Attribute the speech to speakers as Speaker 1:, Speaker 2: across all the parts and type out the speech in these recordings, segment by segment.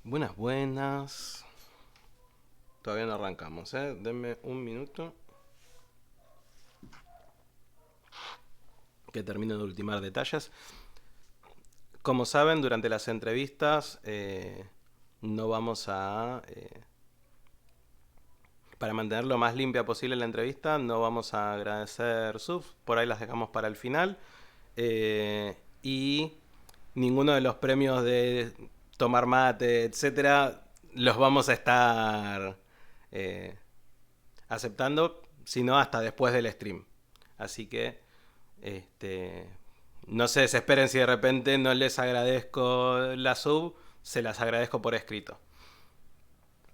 Speaker 1: Buenas, buenas. Todavía no arrancamos, ¿eh? Denme un minuto que termino de ultimar detalles. Como saben, durante las entrevistas no vamos a... para mantener lo más limpia posible la entrevista, no vamos a agradecer subs. Por ahí las dejamos para el final. Y ninguno de los premios de tomar mate, etcétera, los vamos a estar eh, aceptando, sino hasta después del stream. Así que este, no se desesperen si de repente no les agradezco la sub, se las agradezco por escrito.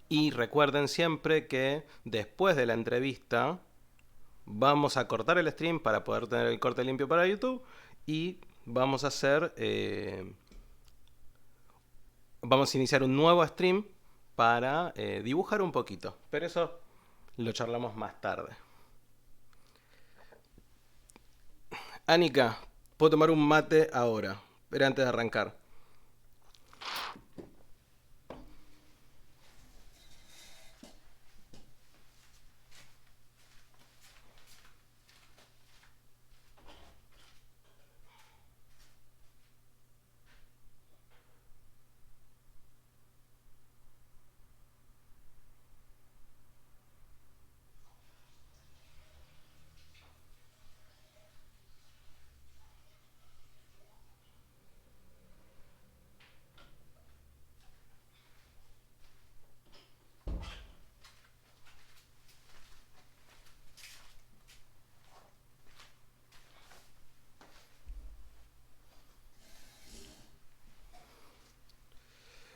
Speaker 1: Y recuerden siempre que después de la entrevista vamos a cortar el stream para poder tener el corte limpio para YouTube y vamos a hacer vamos a iniciar un nuevo stream para dibujar un poquito, pero eso lo charlamos más tarde. Anika, puedo tomar un mate ahora, pero antes de arrancar.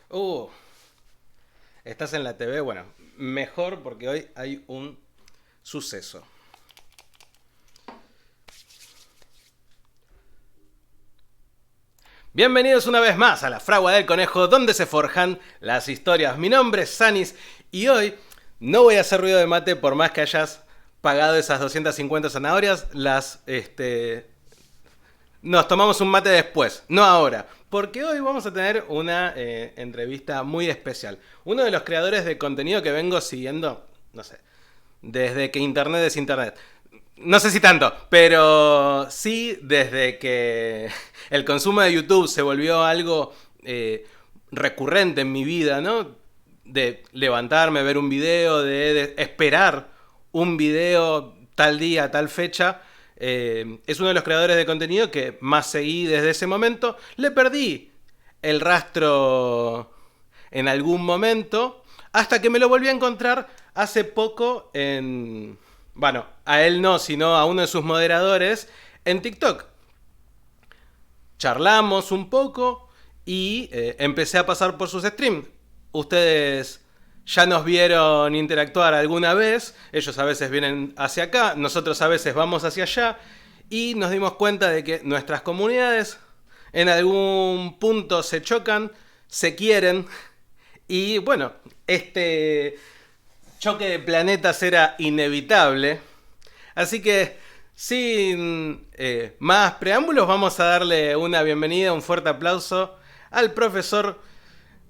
Speaker 1: Uh, estás en la TV, bueno, mejor porque hoy hay un suceso. Bienvenidos una vez más a la Fragua del Conejo, donde se forjan las historias. Mi nombre es Sanis y hoy no voy a hacer ruido de mate por más que hayas pagado esas 250 zanahorias. Nos tomamos un mate después, no ahora. Porque hoy vamos a tener una entrevista muy especial. Uno de los creadores de contenido que vengo siguiendo, no sé, desde que Internet es Internet. No sé si tanto, pero sí desde que el consumo de YouTube se volvió algo recurrente en mi vida, ¿no? De levantarme, ver un video, de esperar un video tal día, tal fecha. Es uno de los creadores de contenido que más seguí desde ese momento. Le perdí el rastro en algún momento hasta que me lo volví a encontrar hace poco en... Bueno, a él no, sino a uno de sus moderadores en TikTok. Charlamos un poco y empecé a pasar por sus streams. Ustedes ya nos vieron interactuar alguna vez, ellos a veces vienen hacia acá, nosotros a veces vamos hacia allá y nos dimos cuenta de que nuestras comunidades en algún punto se chocan, se quieren y bueno, este choque de planetas era inevitable. Así que sin más preámbulos vamos a darle una bienvenida, un fuerte aplauso al profesor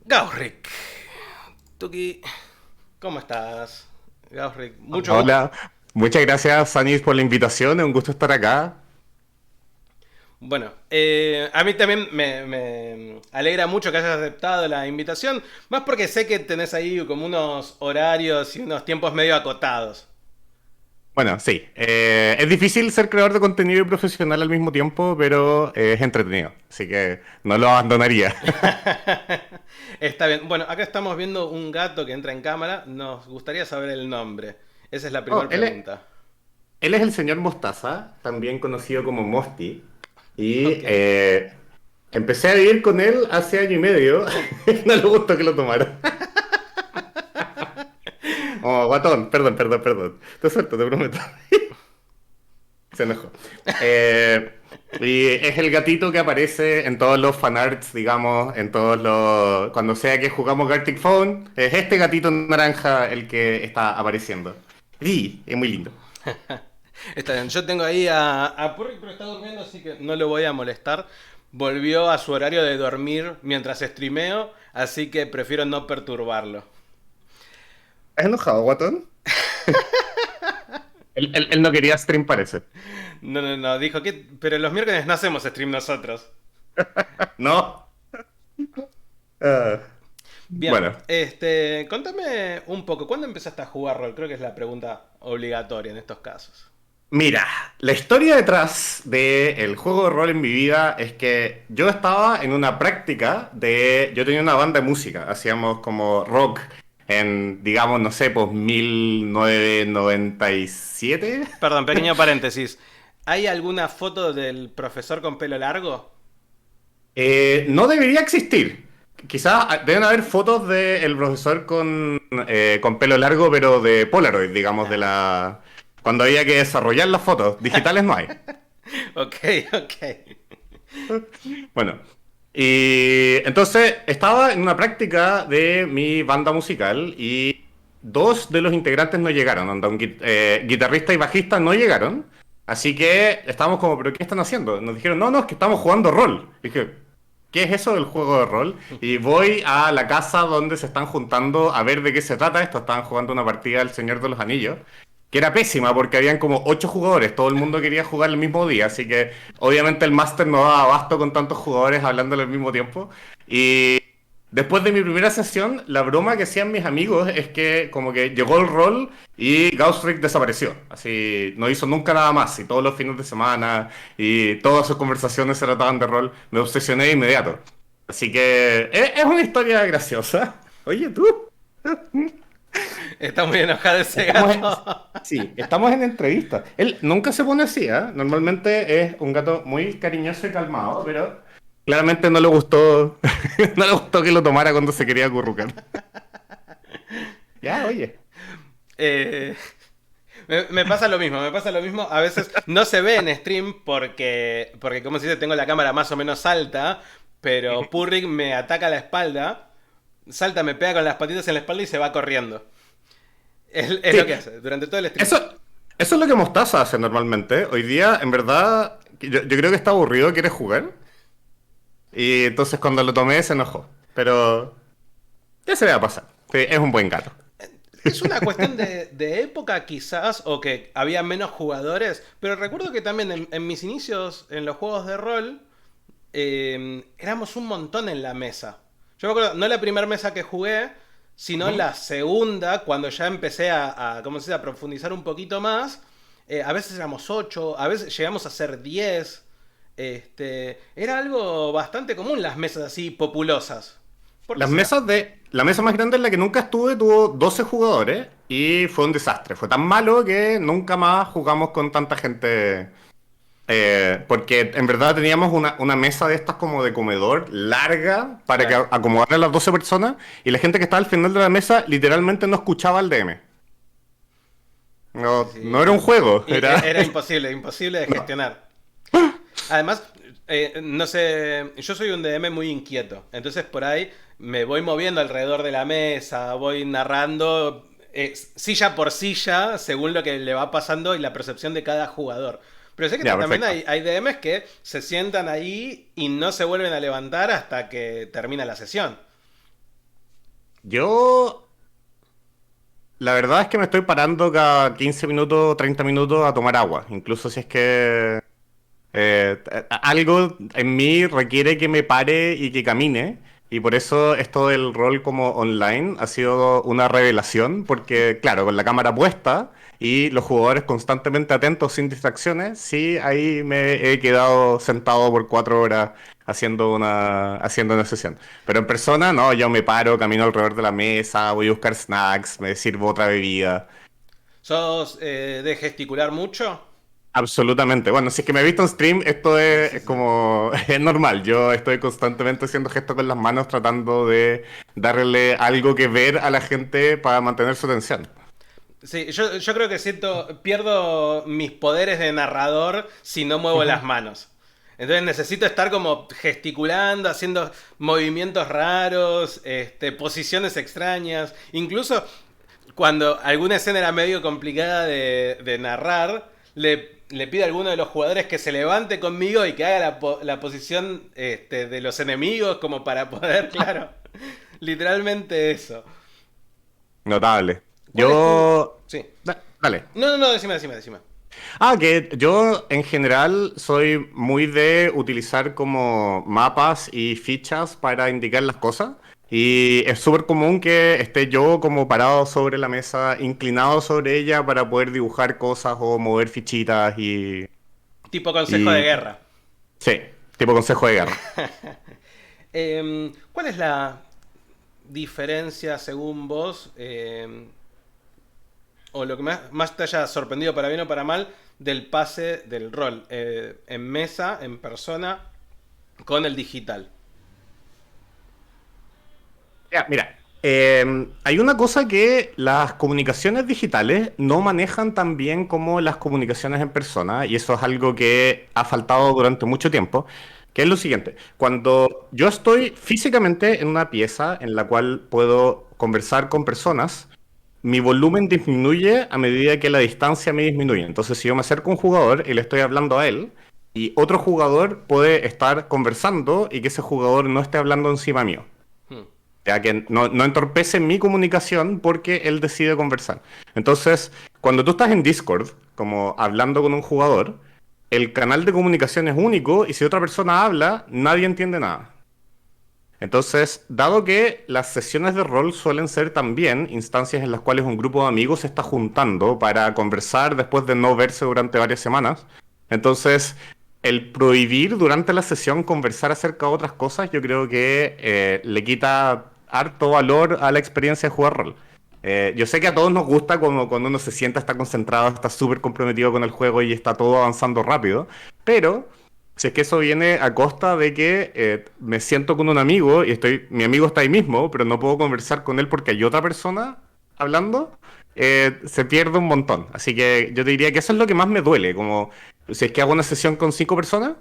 Speaker 1: Gausrick. Tuki, ¿cómo estás? Gausrick, mucho gusto.
Speaker 2: Hola, muchas gracias, Sanis, por la invitación. Es un gusto estar acá.
Speaker 1: Bueno, a mí también me alegra mucho que hayas aceptado la invitación, más porque sé que tenés ahí como unos horarios y unos tiempos medio acotados.
Speaker 2: Bueno, sí, es difícil ser creador de contenido y profesional al mismo tiempo, pero es entretenido, así que no lo abandonaría.
Speaker 1: Está bien. Bueno, acá estamos viendo un gato que entra en cámara. Nos gustaría saber el nombre. Esa es la
Speaker 2: Oh,
Speaker 1: primera pregunta.
Speaker 2: él es el señor Mostaza, también conocido como Mosti, y
Speaker 1: Ok.
Speaker 2: empecé a vivir con él hace año y medio. No le gustó que lo tomara. Oh, guatón, perdón, perdón, perdón. Te suelto, te prometo. Se enojó. Eh, y es el gatito que aparece en todos los fanarts, digamos, en todos los... Cuando sea que jugamos Gartic Phone, es este gatito naranja el que está apareciendo. Y es muy lindo.
Speaker 1: Está bien. Yo tengo ahí a Purri, pero está durmiendo, así que no lo voy a molestar. Volvió a su horario de dormir mientras streameo. así que prefiero no perturbarlo.
Speaker 2: ¿Estás enojado, guatón? Él no quería stream, parece.
Speaker 1: No, no, no, dijo que... Pero los miércoles no hacemos stream nosotros.
Speaker 2: No. Ah,
Speaker 1: Bien,
Speaker 2: bueno,
Speaker 1: contame un poco, ¿cuándo empezaste a jugar rol? Creo que es la pregunta obligatoria en estos casos.
Speaker 2: mira, la historia detrás del juego de rol en mi vida es que yo estaba en una práctica de... Yo tenía una banda de música, hacíamos como rock en, digamos, no sé, pues 1997.
Speaker 1: Perdón, pequeño paréntesis. ¿Hay alguna foto del profesor con pelo largo?
Speaker 2: No debería existir. Quizás deben haber fotos del profesor con pelo largo, pero de Polaroid, digamos, de
Speaker 1: Ah,
Speaker 2: la... Cuando había que desarrollar las fotos. Digitales no hay.
Speaker 1: ok, ok.
Speaker 2: Bueno, y entonces estaba en una práctica de mi banda musical y dos de los integrantes no llegaron. Onda, guitarrista y bajista no llegaron. Así que estábamos como, ¿pero qué están haciendo? Nos dijeron, no, no, es que estamos jugando rol. Dije, ¿qué es eso del juego de rol? Y voy a la casa donde se están juntando a ver de qué se trata esto. Estaban jugando una partida del Señor de los Anillos, que era pésima porque habían como 8 jugadores. Todo el mundo quería jugar el mismo día, así que obviamente el máster no daba abasto con tantos jugadores hablando al mismo tiempo. Y después de mi primera sesión, la broma que hacían mis amigos es que como que llegó el rol y Gauss Rick desapareció. Así, no hizo nunca nada más. Y todos los fines de semana y todas sus conversaciones se trataban de rol. Me obsesioné de inmediato. Así que es una historia graciosa. Oye, tú.
Speaker 1: Está muy enojado ese
Speaker 2: Estamos en,
Speaker 1: gato.
Speaker 2: sí, estamos en entrevista. Él nunca se pone así, ¿eh? Normalmente es un gato muy cariñoso y calmado, pero claramente no le gustó, no le gustó que lo tomara cuando se quería acurrucar. Ya, oye.
Speaker 1: Eh, me pasa lo mismo, me pasa lo mismo. A veces no se ve en stream porque como se dice, tengo la cámara más o menos alta, pero Purrick me ataca a la espalda, salta, me pega con las patitas en la espalda y se va corriendo. Es lo
Speaker 2: Sí,
Speaker 1: que hace durante todo el stream.
Speaker 2: eso es lo que Mostaza hace normalmente. Hoy día, en verdad, yo creo que está aburrido, quiere jugar. Y entonces cuando lo tomé se enojó. Pero ya se le va a pasar. Sí, es un buen gato.
Speaker 1: Es una cuestión de época quizás, o que había menos jugadores, pero recuerdo que también en mis inicios en los juegos de rol, éramos un montón en la mesa. Yo me acuerdo, no la primera mesa que jugué, sino
Speaker 2: Ujú.
Speaker 1: la segunda, cuando ya empecé ¿cómo se dice?, a profundizar un poquito más. A veces éramos 8, a veces llegamos a ser 10. Era algo bastante común las mesas así populosas. ¿Por qué
Speaker 2: Las
Speaker 1: será?
Speaker 2: mesas de... La mesa más grande en la que nunca estuve tuvo 12 jugadores y fue un desastre. Fue tan malo que nunca más jugamos con tanta gente. Porque en verdad teníamos una mesa de estas como de comedor larga para que
Speaker 1: Claro.
Speaker 2: acomodar a las 12 personas y la gente que estaba al final de la mesa literalmente no escuchaba al DM. No, no era un
Speaker 1: Sí.
Speaker 2: juego,
Speaker 1: Y
Speaker 2: era...
Speaker 1: era imposible, imposible de
Speaker 2: No.
Speaker 1: gestionar. Además, no sé, yo soy un DM muy inquieto, entonces por ahí me voy moviendo alrededor de la mesa, voy narrando silla por silla según lo que le va pasando y la percepción de cada jugador. Pero sé que
Speaker 2: Ya,
Speaker 1: también
Speaker 2: perfecto.
Speaker 1: hay DMs que se sientan ahí y no se vuelven a levantar hasta que termina la sesión.
Speaker 2: Yo La verdad es que me estoy parando cada 15 minutos, 30 minutos a tomar agua. Incluso si es que algo en mí requiere que me pare y que camine. Y por eso esto del rol como online ha sido una revelación. Porque, claro, con la cámara puesta y los jugadores constantemente atentos sin distracciones, sí, ahí me he quedado sentado por 4 horas haciendo una sesión. Pero en persona, no, yo me paro, camino alrededor de la mesa, voy a buscar snacks, me sirvo otra bebida.
Speaker 1: ¿Sos de gesticular mucho?
Speaker 2: Absolutamente. Bueno, si es que me he visto en stream, esto
Speaker 1: Sí,
Speaker 2: es,
Speaker 1: sí,
Speaker 2: es
Speaker 1: sí.
Speaker 2: como, es normal. Yo estoy constantemente haciendo gestos con las manos tratando de darle algo que ver a la gente para mantener su atención.
Speaker 1: Sí, yo creo que pierdo mis poderes de narrador si no muevo las
Speaker 2: Ujú.
Speaker 1: manos. Entonces necesito estar como gesticulando, haciendo movimientos raros, posiciones extrañas. Incluso cuando alguna escena era medio complicada de narrar, le pido a alguno de los jugadores que se levante conmigo y que haga la posición de los enemigos como para poder, claro, Literalmente eso.
Speaker 2: Notable.
Speaker 1: ¿Cuál es tu...?
Speaker 2: Yo...
Speaker 1: Sí.
Speaker 2: Dale.
Speaker 1: No, no, decime.
Speaker 2: Que yo en general soy muy de utilizar como mapas y fichas para indicar las cosas. Y es súper común que esté yo como parado sobre la mesa, inclinado sobre ella para poder dibujar cosas o mover fichitas
Speaker 1: Tipo consejo de
Speaker 2: y
Speaker 1: guerra.
Speaker 2: sí, tipo consejo de guerra.
Speaker 1: ¿Cuál es la diferencia, según vos, o lo que más te haya sorprendido para bien o para mal, del pase del rol en mesa, en persona, con el digital?
Speaker 2: Ya, mira, hay una cosa que las comunicaciones digitales no manejan tan bien como las comunicaciones en persona, y eso es algo que ha faltado durante mucho tiempo, que es lo siguiente, cuando yo estoy físicamente en una pieza en la cual puedo conversar con personas, mi volumen disminuye a medida que la distancia me disminuye. Entonces, si yo me acerco a un jugador y le estoy hablando a él, y otro jugador puede estar conversando y que ese jugador no esté hablando encima mío,
Speaker 1: Hmm.
Speaker 2: ya que no entorpece mi comunicación porque él decide conversar. Entonces, cuando tú estás en Discord, como hablando con un jugador, el canal de comunicación es único y si otra persona habla, nadie entiende nada. Entonces, dado que las sesiones de rol suelen ser también instancias en las cuales un grupo de amigos se está juntando para conversar después de no verse durante varias semanas, entonces el prohibir durante la sesión conversar acerca de otras cosas, yo creo que le quita harto valor a la experiencia de jugar rol. Yo sé que a todos nos gusta cuando uno se sienta, está concentrado, está súper comprometido con el juego y está todo avanzando rápido, pero si es que eso viene a costa de que me siento con un amigo y mi amigo está ahí mismo, pero no puedo conversar con él porque hay otra persona hablando, se pierde un montón. Así que yo te diría que eso es lo que más me duele, como si es que hago una sesión con 5 personas,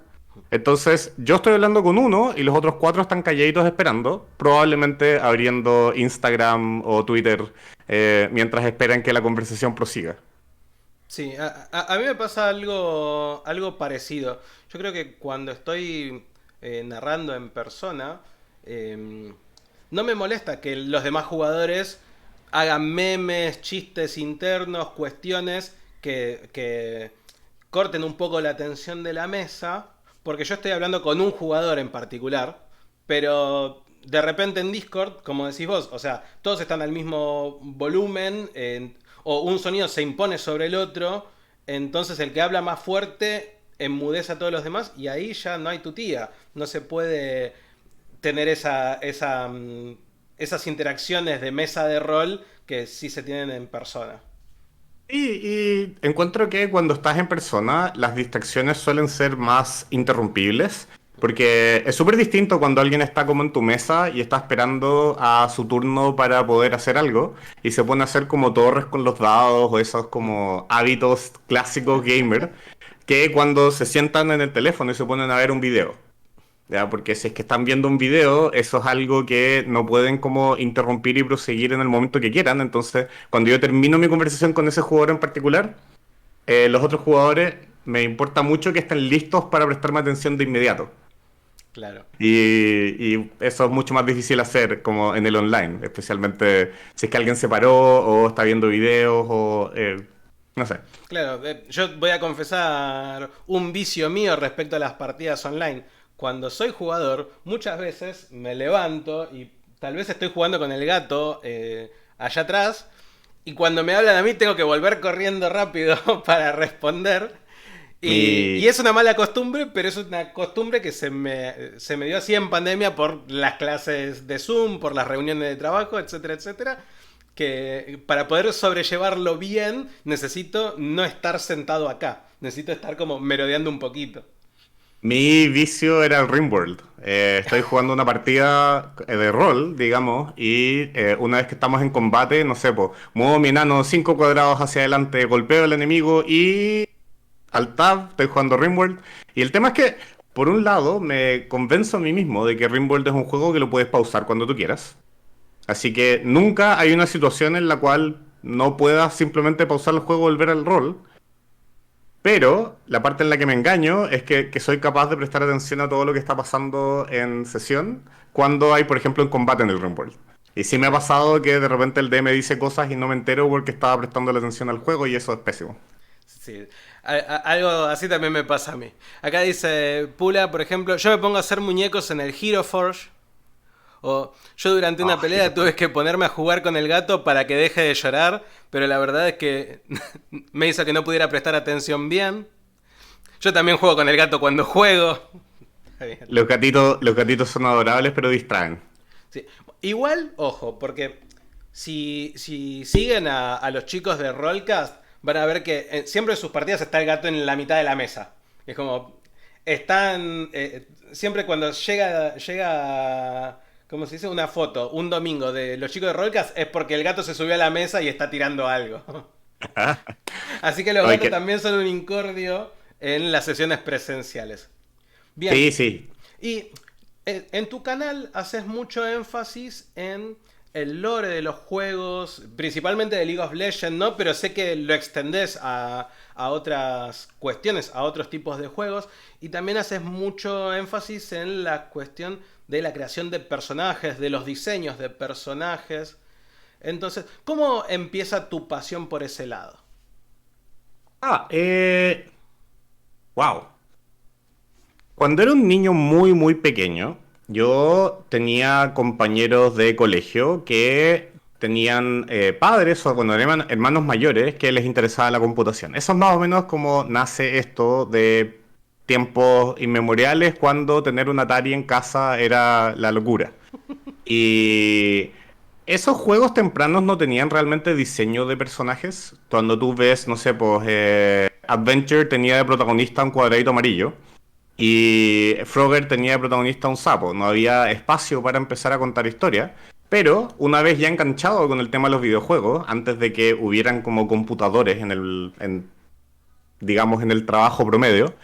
Speaker 2: entonces yo estoy hablando con uno y los otros 4 están calladitos esperando, probablemente abriendo Instagram o Twitter mientras esperan que la conversación prosiga.
Speaker 1: Sí, a mí me pasa algo parecido. Yo creo que cuando estoy narrando en persona, eh, no me molesta que los demás jugadores hagan memes, chistes internos, cuestiones que corten un poco la tensión de la mesa, porque yo estoy hablando con un jugador en particular, pero de repente en Discord, como decís vos, o sea, todos están al mismo volumen, o un sonido se impone sobre el otro, entonces el que habla más fuerte enmudece a todos los demás y ahí ya no hay tutía, no se puede tener esas interacciones de mesa de rol que sí se tienen en persona.
Speaker 2: Y encuentro que cuando estás en persona, las distracciones suelen ser más interrumpibles, porque es súper distinto cuando alguien está como en tu mesa y está esperando a su turno para poder hacer algo, y se pone a hacer como torres con los dados o esos como hábitos clásicos gamer, que cuando se sientan en el teléfono y se ponen a ver un video. ¿Ya? Porque si es que están viendo un video, eso es algo que no pueden como interrumpir y proseguir en el momento que quieran. Entonces, cuando yo termino mi conversación con ese jugador en particular, los otros jugadores me importa mucho que estén listos para prestarme atención de inmediato.
Speaker 1: Claro.
Speaker 2: Y eso es mucho más difícil hacer como en el online, especialmente si es que alguien se paró o está viendo videos o no sé.
Speaker 1: Claro, yo voy a confesar un vicio mío respecto a las partidas online. Cuando soy jugador, muchas veces me levanto y tal vez estoy jugando con el gato allá atrás y cuando me hablan a mí tengo que volver corriendo rápido para responder. Y
Speaker 2: Mi,
Speaker 1: es una mala costumbre, pero es una costumbre que se me dio así en pandemia por las clases de Zoom, por las reuniones de trabajo, etcétera, etcétera. Que para poder sobrellevarlo bien necesito no estar sentado acá. Necesito estar como merodeando un poquito.
Speaker 2: Mi vicio era el Rimworld. Estoy jugando una partida de rol, digamos, y una vez que estamos en combate, no sé, pues, muevo mi enano 5 cuadrados hacia adelante, golpeo al enemigo y al tab estoy jugando Rimworld. Y el tema es que, por un lado, me convenzo a mí mismo de que Rimworld es un juego que lo puedes pausar cuando tú quieras. Así que nunca hay una situación en la cual no puedas simplemente pausar el juego y volver al rol. Pero la parte en la que me engaño es que soy capaz de prestar atención a todo lo que está pasando en sesión cuando hay, por ejemplo, un combate en el World. Y sí me ha pasado que de repente el DM dice cosas y no me entero porque estaba prestando la atención al juego y eso es pésimo.
Speaker 1: Sí, algo así también me pasa a mí. Acá dice Pula, por ejemplo, yo me pongo a hacer muñecos en el Hero Forge. O yo durante una
Speaker 2: Ah,
Speaker 1: pelea tuve que ponerme a jugar con el gato para que deje de llorar, pero la verdad es que me hizo que no pudiera prestar atención bien. Yo también juego con el gato cuando juego. Está bien.
Speaker 2: los gatitos son adorables pero distraen.
Speaker 1: Sí. Igual, ojo, porque si siguen a los chicos de Rollcast, van a ver que siempre en sus partidas está el gato en la mitad de la mesa. Es como, están, siempre cuando llega, ¿cómo se dice? Una foto, un domingo de los chicos de Rollcast, es porque el gato se subió a la mesa y está tirando algo. Así que los
Speaker 2: Ay,
Speaker 1: gatos también son un incordio en las sesiones presenciales. Bien,
Speaker 2: sí, sí.
Speaker 1: y en tu canal haces mucho énfasis en el lore de los juegos, principalmente de League of Legends, ¿no? Pero sé que lo extendés a otras cuestiones, a otros tipos de juegos. Y también haces mucho énfasis en la cuestión de la creación de personajes, de los diseños de personajes. Entonces, ¿cómo empieza tu pasión por ese lado?
Speaker 2: Ah, wow. Cuando era un niño muy, muy pequeño, yo tenía compañeros de colegio que tenían padres o bueno, eran hermanos mayores que les interesaba la computación. Eso es más o menos como nace esto de tiempos inmemoriales cuando tener un Atari en casa era la locura. Y esos juegos tempranos no tenían realmente diseño de personajes. Cuando tú ves, no sé, pues Adventure tenía de protagonista un cuadradito amarillo. Y Frogger tenía de protagonista un sapo. No había espacio para empezar a contar historia. Pero una vez ya enganchado con el tema de los videojuegos, antes de que hubieran como computadores digamos, en el trabajo promedio,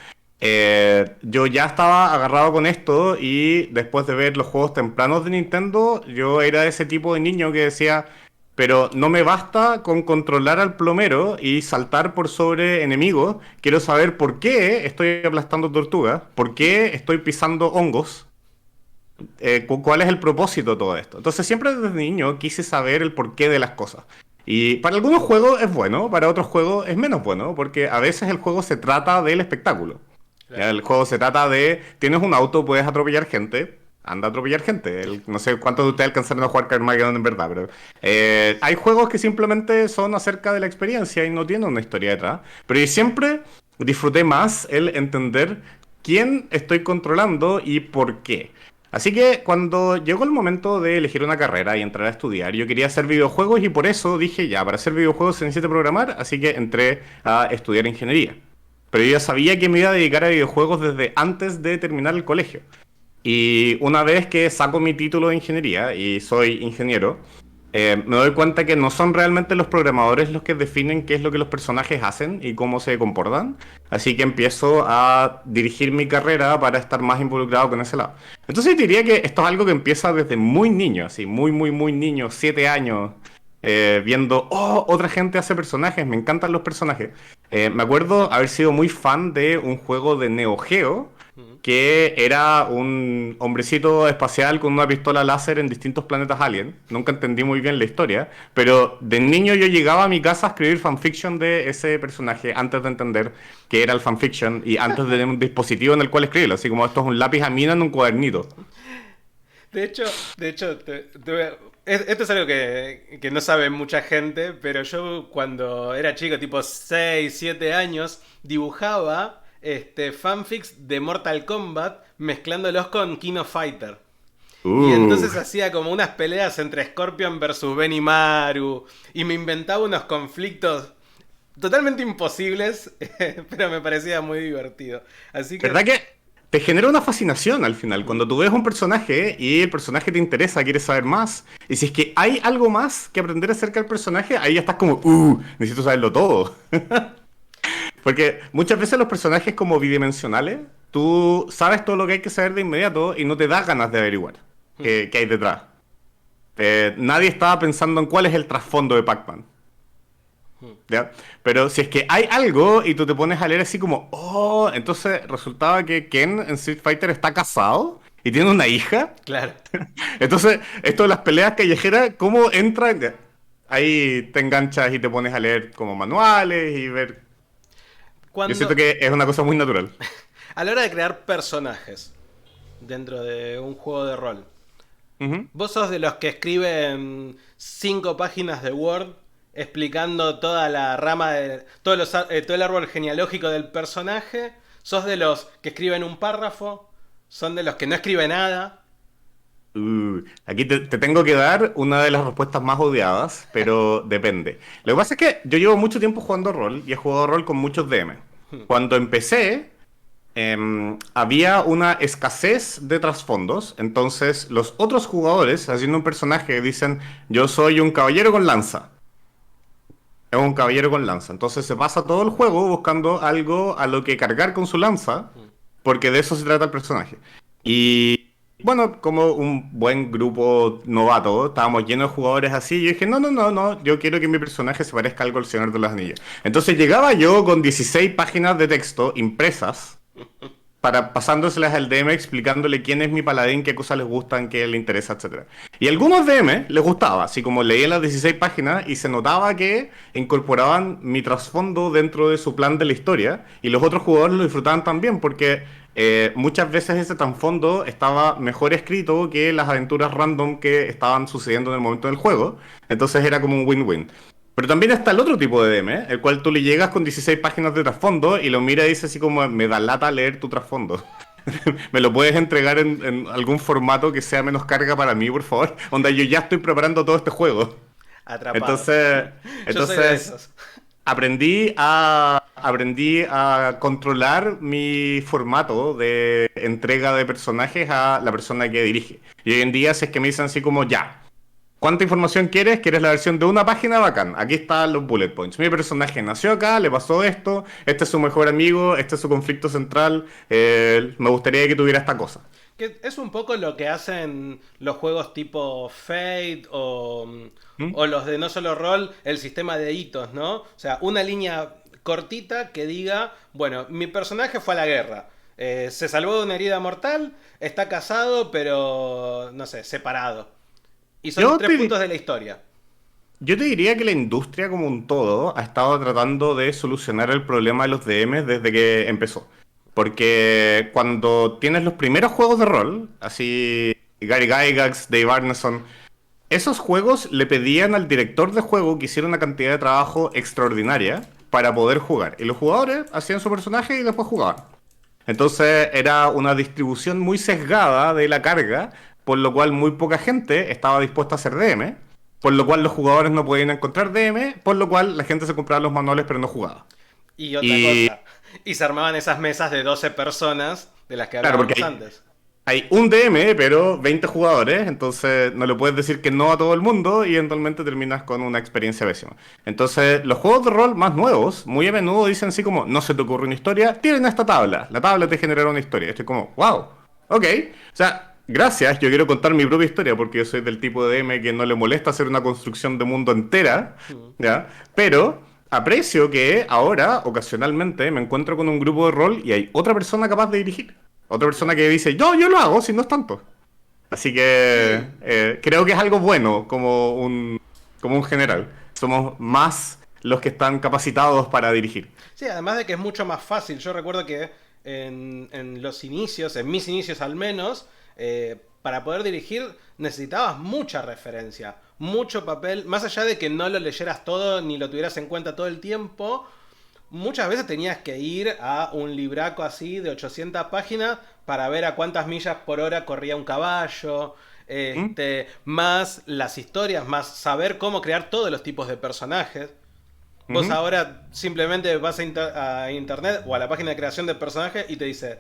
Speaker 2: yo ya estaba agarrado con esto y después de ver los juegos tempranos de Nintendo, yo era ese tipo de niño que decía, pero no me basta con controlar al plomero y saltar por sobre enemigos. Quiero saber por qué estoy aplastando tortugas, por qué estoy pisando hongos, cuál es el propósito de todo esto. Entonces siempre desde niño quise saber el porqué de las cosas. Y para algunos juegos es bueno, para otros juegos es menos bueno, porque a veces el juego se trata del espectáculo. Ya,
Speaker 1: Claro.
Speaker 2: el juego se trata de, tienes un auto, puedes atropellar gente, anda a atropellar gente. No sé cuántos de ustedes alcanzaron a jugar Carmageddon en verdad, pero hay juegos que simplemente son acerca de la experiencia y no tienen una historia detrás. Pero yo siempre disfruté más el entender quién estoy controlando y por qué. Así que cuando llegó el momento de elegir una carrera y entrar a estudiar, yo quería hacer videojuegos y por eso dije, ya, para hacer videojuegos se necesita programar, así que entré a estudiar ingeniería. Pero yo ya sabía que me iba a dedicar a videojuegos desde antes de terminar el colegio. Y una vez que saco mi título de ingeniería y soy ingeniero, me doy cuenta que no son realmente los programadores los que definen qué es lo que los personajes hacen y cómo se comportan. Así que empiezo a dirigir mi carrera para estar más involucrado con ese lado. Entonces diría que esto es algo que empieza desde muy niño, así, muy, muy, muy niño, 7 años, viendo, oh, otra gente hace personajes, me encantan los personajes. Me acuerdo haber sido muy fan de un juego de Neo Geo
Speaker 1: Ujú.
Speaker 2: que era un hombrecito espacial con una pistola láser en distintos planetas alien. Nunca entendí muy bien la historia, pero de niño yo llegaba a mi casa a escribir fanfiction de ese personaje antes de entender que era el fanfiction y antes de tener un dispositivo en el cual escribirlo, así como esto es un lápiz a mina en un cuadernito.
Speaker 1: De hecho, esto es algo que no sabe mucha gente, pero yo cuando era chico, tipo 6 7 años, dibujaba fanfics de Mortal Kombat mezclándolos con King of Fighter. Y
Speaker 2: Uh.
Speaker 1: entonces hacía como unas peleas entre Scorpion versus Benimaru. Y me inventaba unos conflictos totalmente imposibles, pero me parecía muy divertido. Así que,
Speaker 2: ¿Verdad que te genera una fascinación al final? Cuando tú ves un personaje y el personaje te interesa, quieres saber más. Y si es que hay algo más que aprender acerca del personaje, ahí ya estás como, necesito saberlo todo. Porque muchas veces los personajes como bidimensionales, tú sabes todo lo que hay que saber de inmediato y no te da ganas de averiguar qué hay detrás. Nadie estaba pensando en cuál es el trasfondo de Pac-Man. ¿Ya? Pero si es que hay algo y tú te pones a leer así como, oh, entonces resultaba que Ken en Street Fighter está casado y tiene una hija.
Speaker 1: Claro.
Speaker 2: Entonces, esto de las peleas callejeras, ¿cómo entran? Ya. Ahí te enganchas y te pones a leer como manuales y ver. Yo siento
Speaker 1: Cuando,
Speaker 2: que es una cosa muy natural.
Speaker 1: a la hora de crear personajes dentro de un juego de rol,
Speaker 2: Ujú.
Speaker 1: ¿vos sos de los que escriben 5 páginas de Word explicando toda la rama de todo el árbol genealógico del personaje? ¿Sos de los que escriben un párrafo? ¿Son de los que no escriben nada?
Speaker 2: Aquí te tengo que dar una de las respuestas más odiadas, pero depende. Lo que pasa es que yo llevo mucho tiempo jugando rol y he jugado rol con muchos DM. Cuando empecé, había una escasez de trasfondos, entonces los otros jugadores haciendo un personaje dicen, yo soy un caballero con lanza. Es un caballero con lanza. Entonces se pasa todo el juego buscando algo a lo que cargar con su lanza, porque de eso se trata el personaje. Y bueno, como un buen grupo novato, estábamos llenos de jugadores así. Y yo dije, no, no, no, no, yo quiero que mi personaje se parezca algo al Señor de los Anillos. Entonces llegaba yo con 16 páginas de texto impresas para pasándoselas al DM explicándole quién es mi paladín, qué cosas les gustan, qué le interesa, etcétera. Y a algunos DM les gustaba, así como leían las 16 páginas y se notaba que incorporaban mi trasfondo dentro de su plan de la historia y los otros jugadores lo disfrutaban también porque muchas veces ese trasfondo estaba mejor escrito que las aventuras random que estaban sucediendo en el momento del juego, entonces era como un win-win. Pero también está el otro tipo de DM, el cual tú le llegas con 16 páginas de trasfondo y lo mira y dice así como, me da lata leer tu trasfondo. ¿Me lo puedes entregar en algún formato que sea menos carga para mí, por favor? Onda, yo ya estoy preparando todo este juego.
Speaker 1: Atrapado.
Speaker 2: Entonces,
Speaker 1: Yo soy de
Speaker 2: entonces
Speaker 1: esos.
Speaker 2: aprendí a controlar mi formato de entrega de personajes a la persona que dirige. Y hoy en día, si es que me dicen así como, ya. ¿Cuánta información quieres? ¿Quieres la versión de una página? Bacán. Aquí están los bullet points. Mi personaje nació acá, le pasó esto, este es su mejor amigo, este es su conflicto central, me gustaría que tuviera esta cosa.
Speaker 1: Que es un poco lo que hacen los juegos tipo Fate
Speaker 2: ¿Mm?
Speaker 1: o los de no solo rol, el sistema de hitos, ¿no? O sea, una línea cortita que diga, bueno, mi personaje fue a la guerra, se salvó de una herida mortal, está casado, pero, no sé, separado. Y son los
Speaker 2: Yo
Speaker 1: tres
Speaker 2: te,
Speaker 1: puntos de la historia.
Speaker 2: yo te diría que la industria como un todo ha estado tratando de solucionar el problema de los DMs desde que empezó. Porque cuando tienes los primeros juegos de rol, así Gary Gygax, Dave Arneson, esos juegos le pedían al director de juego que hiciera una cantidad de trabajo extraordinaria para poder jugar. Y los jugadores hacían su personaje y después jugaban. Entonces era una distribución muy sesgada de la carga, por lo cual muy poca gente estaba dispuesta a hacer DM, por lo cual los jugadores no podían encontrar DM, por lo cual la gente se compraba los manuales pero no jugaba.
Speaker 1: Y otra
Speaker 2: Y
Speaker 1: cosa, y se armaban esas mesas de 12 personas de las que
Speaker 2: claro, porque
Speaker 1: hablábamos antes.
Speaker 2: hay un DM, pero 20 jugadores, entonces no le puedes decir que no a todo el mundo y eventualmente terminas con una experiencia pésima. Entonces, los juegos de rol más nuevos, muy a menudo dicen así como, no se te ocurre una historia, tienen esta tabla, la tabla te generará una historia. Estoy como, wow, ok. O sea, gracias, yo quiero contar mi propia historia porque yo soy del tipo de DM que no le molesta hacer una construcción de mundo entera, ¿ya? Pero aprecio que ahora, ocasionalmente, me encuentro con un grupo de rol y hay otra persona capaz de dirigir. Otra persona que dice, yo lo hago, si no es tanto. Así que
Speaker 1: Sí.
Speaker 2: creo que es algo bueno como un general. Somos más los que están capacitados para dirigir.
Speaker 1: Sí, además de que es mucho más fácil. Yo recuerdo que en los inicios, en mis inicios al menos, para poder dirigir necesitabas mucha referencia, mucho papel. Más allá de que no lo leyeras todo ni lo tuvieras en cuenta todo el tiempo, muchas veces tenías que ir a un libraco así de 800 páginas para ver a cuántas millas por hora corría un caballo.
Speaker 2: ¿Mm?
Speaker 1: Más las historias, más saber cómo crear todos los tipos de personajes. Vos
Speaker 2: Ujú.
Speaker 1: ahora simplemente vas a internet o a la página de creación de personajes y te dice,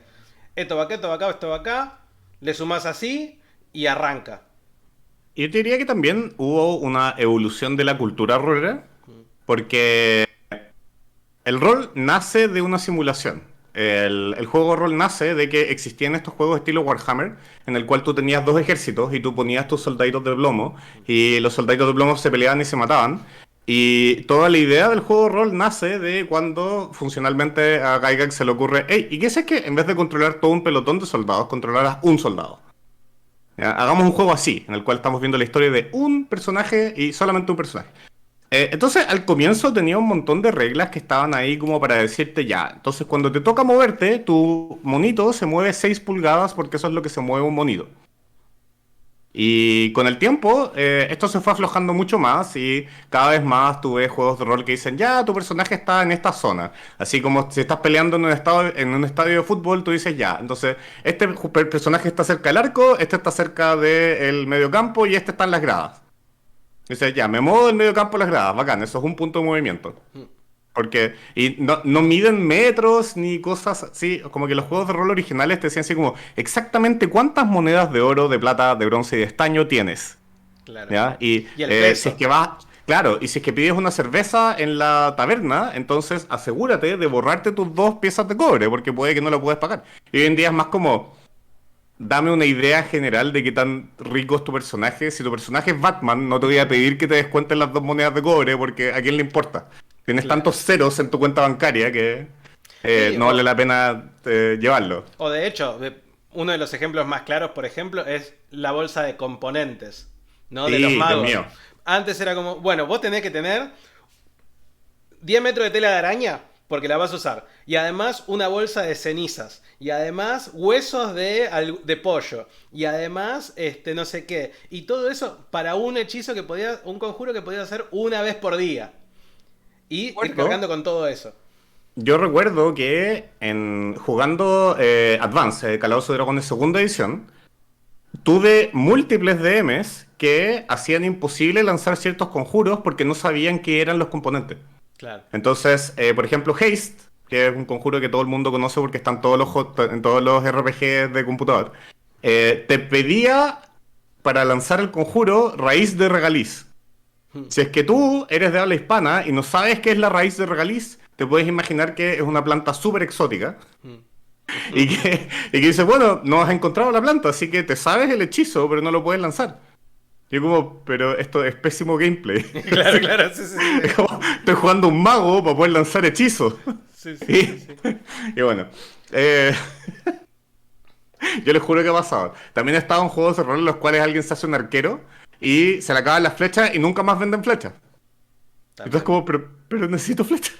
Speaker 1: esto va acá, esto va acá, esto va acá, le sumás así y arranca.
Speaker 2: Yo te diría que también hubo una evolución de la cultura rolera, porque el rol nace de una simulación. El juego rol nace de que existían estos juegos estilo Warhammer, en el cual tú tenías dos ejércitos y tú ponías tus soldaditos de plomo, y los soldaditos de plomo se peleaban y se mataban. Y toda la idea del juego de rol nace de cuando funcionalmente a Gygax se le ocurre, hey, ¿y qué es que en vez de controlar todo un pelotón de soldados, controlaras un soldado? ¿Ya? Hagamos un juego así, en el cual estamos viendo la historia de un personaje y solamente un personaje. Entonces, al comienzo tenía un montón de reglas que estaban ahí como para decirte ya. Entonces, cuando te toca moverte, tu monito se mueve 6 pulgadas porque eso es lo que se mueve un monito. Y con el tiempo, esto se fue aflojando mucho más y cada vez más tuve juegos de rol que dicen, ya, tu personaje está en esta zona. Así como si estás peleando en un estadio de fútbol, tú dices, ya, entonces, este personaje está cerca del arco, este está cerca del mediocampo y este está en las gradas. Dices, ya, me muevo del mediocampo a las gradas, bacán, eso es un punto de movimiento. Porque, y no miden metros ni cosas así, como que los juegos de rol originales te decían así como, exactamente cuántas monedas de oro, de plata, de bronce y de estaño tienes,
Speaker 1: Claro.
Speaker 2: ¿ya? Y
Speaker 1: Y el
Speaker 2: si es
Speaker 1: peso.
Speaker 2: que vas, claro, y si es que pides una cerveza en la taberna, entonces asegúrate de borrarte tus 2 piezas de cobre, porque puede que no lo puedas pagar. Y hoy en día es más como, dame una idea general de qué tan rico es tu personaje. Si tu personaje es Batman, no te voy a pedir que te descuenten las 2 monedas de cobre, porque ¿a quién le importa? Tienes
Speaker 1: Claro.
Speaker 2: tantos ceros en tu cuenta bancaria que
Speaker 1: Sí,
Speaker 2: no vale la pena llevarlo.
Speaker 1: o de hecho, uno de los ejemplos más claros, por ejemplo, es la bolsa de componentes, ¿no? De los
Speaker 2: Sí, Dios
Speaker 1: magos.
Speaker 2: mío.
Speaker 1: Antes era como, bueno, vos tenés que tener 10 metros de tela de araña, porque la vas a usar. Y además una bolsa de cenizas. Y además huesos de pollo. Y además, no sé qué. Y todo eso para un hechizo que podía, un conjuro que podías hacer una vez por día. Y ir
Speaker 2: Recuerdo,
Speaker 1: cargando con todo eso.
Speaker 2: yo recuerdo que jugando Advance, Calabozos y Dragones segunda edición, tuve múltiples DMs que hacían imposible lanzar ciertos conjuros porque no sabían qué eran los componentes.
Speaker 1: Claro.
Speaker 2: Entonces, por ejemplo, Haste, que es un conjuro que todo el mundo conoce porque está en todos los RPGs de computador, te pedía para lanzar el conjuro raíz de regaliz. Si es que tú eres de habla hispana y no sabes qué es la raíz de regaliz, te puedes imaginar que es una planta súper exótica y que dices, bueno, no has encontrado la planta, así que te sabes el hechizo, pero no lo puedes lanzar. Y yo como, pero esto es pésimo gameplay.
Speaker 1: Claro, claro, sí, sí, sí.
Speaker 2: Es como, estoy jugando un mago para poder lanzar hechizos.
Speaker 1: Sí, sí,
Speaker 2: Y,
Speaker 1: sí, sí.
Speaker 2: y bueno, eh, yo les juro que ha pasado. También he estado en juegos de rol en los cuales alguien se hace un arquero y se le acaban las flechas y nunca más venden flechas. Entonces
Speaker 1: También.
Speaker 2: como, pero necesito flechas.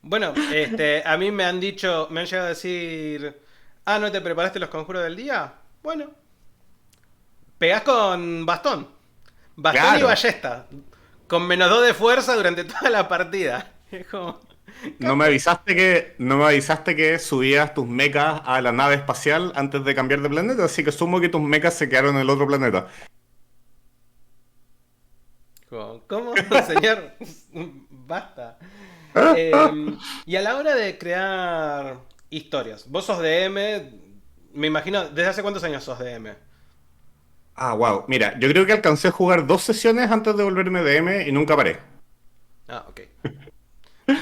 Speaker 1: Bueno, a mí me han dicho, me han llegado a decir, ah, ¿no te preparaste los conjuros del día? Bueno, pegás con bastón. Bastón y
Speaker 2: Claro,
Speaker 1: ballesta. Con -2 de fuerza durante toda la partida. Es como, capo.
Speaker 2: no me avisaste que subías tus mechas a la nave espacial antes de cambiar de planeta, así que sumo que tus mechas se quedaron en el otro planeta.
Speaker 1: ¿Cómo? Señor, basta. Y a la hora de crear historias, vos sos DM, me imagino, ¿desde hace cuántos años sos DM?
Speaker 2: Ah, wow. Mira, yo creo que alcancé a jugar 2 sesiones antes de volverme DM y nunca paré.
Speaker 1: Ah, ok.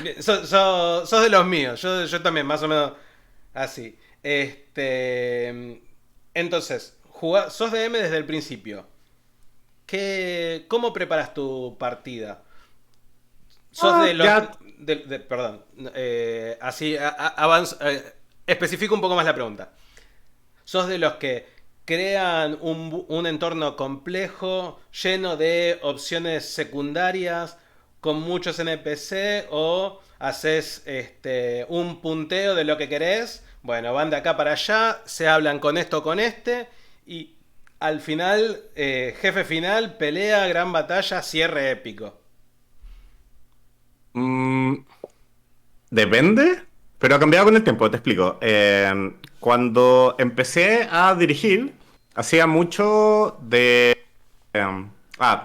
Speaker 1: Bien, sos de los míos, yo también, más o menos así. Entonces, sos DM desde el principio. ¿Cómo preparas tu partida? ¿Sos de los...
Speaker 2: Ya.
Speaker 1: perdón, así avanzo, especifico un poco más la pregunta. ¿Sos de los que crean un entorno complejo, lleno de opciones secundarias, con muchos NPC, o haces un punteo de lo que querés? Bueno, van de acá para allá, se hablan con esto, con y al final, jefe final, pelea, gran batalla, cierre épico.
Speaker 2: mm, Depende, pero ha cambiado con el tiempo, te explico. Cuando empecé a dirigir, hacía mucho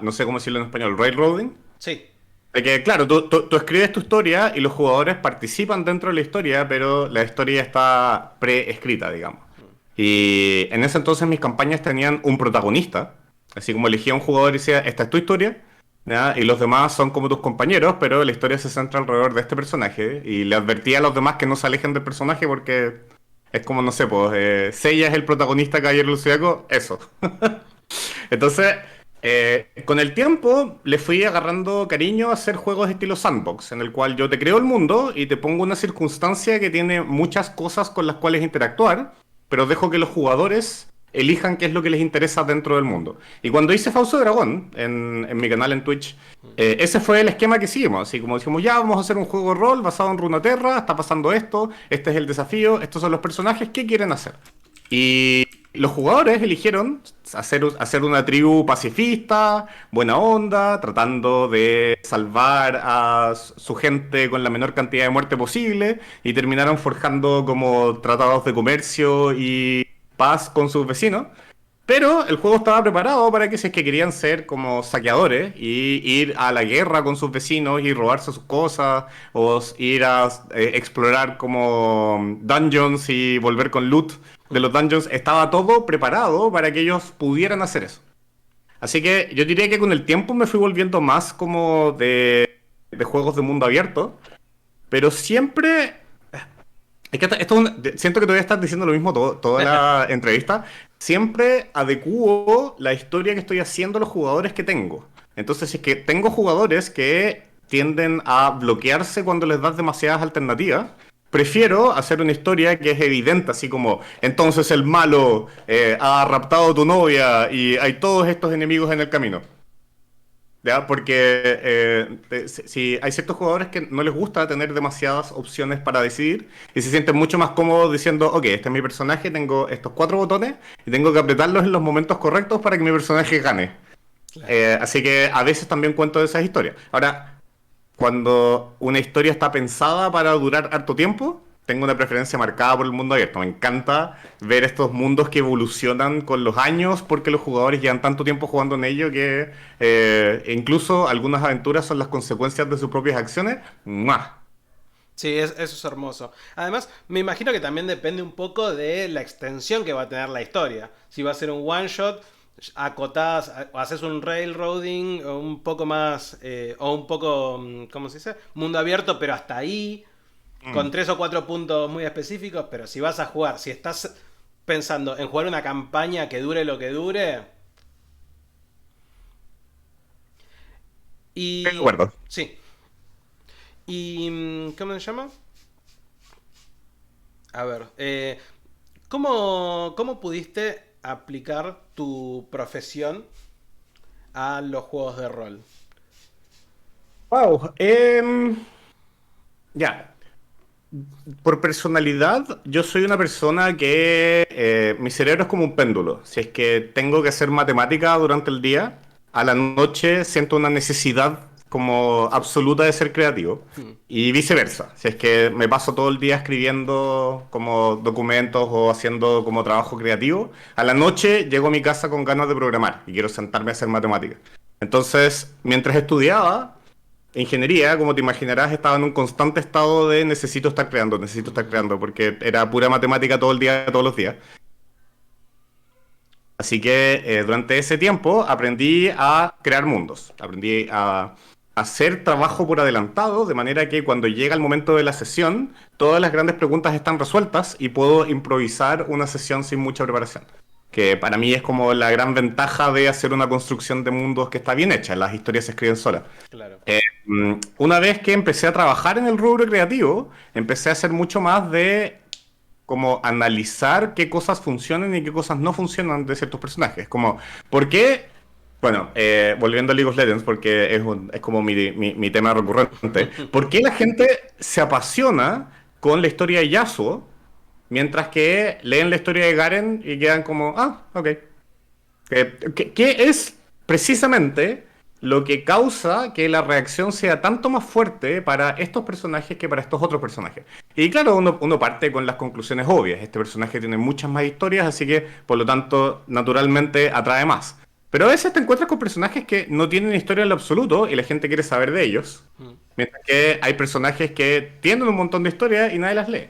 Speaker 2: no sé cómo decirlo en español, railroading.
Speaker 1: Sí,
Speaker 2: De que, claro, tú escribes tu historia y los jugadores participan dentro de la historia, pero la historia está preescrita, digamos. Y en ese entonces mis campañas tenían un protagonista, así como elegía un jugador y decía, esta es tu historia, ¿ya? Y los demás son como tus compañeros, pero la historia se centra alrededor de este personaje. Y le advertía a los demás que no se alejen del personaje porque es como, no sé, pues, Seiya es el protagonista de Caballero del Zodiaco, eso. Entonces, Con el tiempo le fui agarrando cariño a hacer juegos estilo sandbox, en el cual yo te creo el mundo y te pongo una circunstancia que tiene muchas cosas con las cuales interactuar, pero dejo que los jugadores elijan qué es lo que les interesa dentro del mundo. Y cuando hice Fausto Dragón en mi canal en Twitch, ese fue el esquema que seguimos. Así como decimos, ya vamos a hacer un juego de rol basado en Runeterra, está pasando esto, este es el desafío, estos son los personajes, ¿qué quieren hacer? Y los jugadores eligieron hacer una tribu pacifista, buena onda, tratando de salvar a su gente con la menor cantidad de muerte posible, y terminaron forjando como tratados de comercio y paz con sus vecinos. Pero el juego estaba preparado para que si es que querían ser como saqueadores y ir a la guerra con sus vecinos y robarse sus cosas, o ir a explorar como dungeons y volver con loot de los dungeons, estaba todo preparado para que ellos pudieran hacer eso. Así que yo diría que con el tiempo me fui volviendo más como de juegos de mundo abierto, pero siempre... Es que siento que todavía estás diciendo lo mismo toda la entrevista. Siempre adecuo la historia que estoy haciendo a los jugadores que tengo. Entonces, si es que tengo jugadores que tienden a bloquearse cuando les das demasiadas alternativas, prefiero hacer una historia que es evidente, así como, entonces el malo ha raptado a tu novia y hay todos estos enemigos en el camino. ¿Ya? Porque si hay ciertos jugadores que no les gusta tener demasiadas opciones para decidir y se sienten mucho más cómodos diciendo, ok, este es mi personaje, tengo estos 4 botones y tengo que apretarlos en los momentos correctos para que mi personaje gane.
Speaker 1: Claro.
Speaker 2: Así que a veces también cuento de esas historias. Ahora, cuando una historia está pensada para durar harto tiempo, tengo una preferencia marcada por el mundo abierto. Me encanta ver estos mundos que evolucionan con los años porque los jugadores llevan tanto tiempo jugando en ello que incluso algunas aventuras son las consecuencias de sus propias acciones. ¡Mua!
Speaker 1: Sí, eso es hermoso. Además, me imagino que también depende un poco de la extensión que va a tener la historia. Si va a ser un one shot, acotás, o haces un railroading, o un poco más, o un poco, ¿cómo se dice? Mundo abierto, pero hasta ahí, con 3 o 4 puntos muy específicos. Pero si vas a jugar, si estás pensando en jugar una campaña que dure lo que dure,
Speaker 2: De
Speaker 1: y...
Speaker 2: acuerdo.
Speaker 1: Sí. Y... ¿Cómo se llama? A ver, ¿cómo pudiste aplicar tu profesión a los juegos de rol?
Speaker 2: Wow. Ya. Por personalidad, yo soy una persona que mi cerebro es como un péndulo. Si es que tengo que hacer matemática durante el día, a la noche siento una necesidad como absoluta de ser creativo.
Speaker 1: Hmm.
Speaker 2: Y viceversa. Si es que me paso todo el día escribiendo como documentos o haciendo como trabajo creativo, a la noche llego a mi casa con ganas de programar y quiero sentarme a hacer matemática. Entonces, mientras estudiaba ingeniería, como te imaginarás, estaba en un constante estado de necesito estar creando, porque era pura matemática todo el día, todos los días. Así que durante ese tiempo aprendí a crear mundos, aprendí a hacer trabajo por adelantado, de manera que cuando llega el momento de la sesión, todas las grandes preguntas están resueltas y puedo improvisar una sesión sin mucha preparación. Que para mí es como la gran ventaja de hacer una construcción de mundos que está bien hecha, las historias se escriben solas.
Speaker 1: Claro.
Speaker 2: Una vez que empecé a trabajar en el rubro creativo, empecé a hacer mucho más de como analizar qué cosas funcionan y qué cosas no funcionan de ciertos personajes. Como, ¿por qué? Bueno, volviendo a League of Legends, porque es como mi tema recurrente. ¿Por qué la gente se apasiona con la historia de Yasuo, mientras que leen la historia de Garen y quedan como, ah, ok? ¿Qué es precisamente lo que causa que la reacción sea tanto más fuerte para estos personajes que para estos otros personajes? Y claro, uno parte con las conclusiones obvias. Este personaje tiene muchas más historias, así que por lo tanto, naturalmente atrae más. Pero a veces te encuentras con personajes que no tienen historia en lo absoluto y la gente quiere saber de ellos.
Speaker 1: Mm.
Speaker 2: Mientras que hay personajes que tienen un montón de historias y nadie las lee.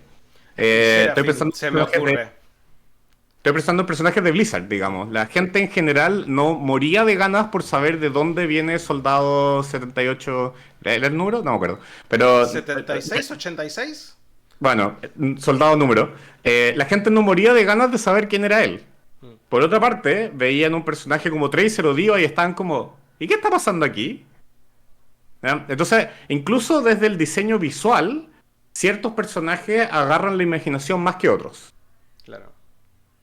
Speaker 2: Estoy
Speaker 1: Serafín,
Speaker 2: pensando
Speaker 1: se
Speaker 2: en
Speaker 1: me
Speaker 2: personajes de
Speaker 1: ocurre.
Speaker 2: Estoy pensando en personajes de Blizzard, digamos. La gente en general no moría de ganas por saber de dónde viene Soldado 78. ¿Era el número? No me acuerdo. Pero,
Speaker 1: 76, 86.
Speaker 2: bueno, Soldado número. La gente no moría de ganas de saber quién era él. Por otra parte, veían un personaje como Tracer o Dio y estaban como, ¿y qué está pasando aquí? ¿Ya? Entonces, incluso desde el diseño visual, ciertos personajes agarran la imaginación más que otros.
Speaker 1: Claro.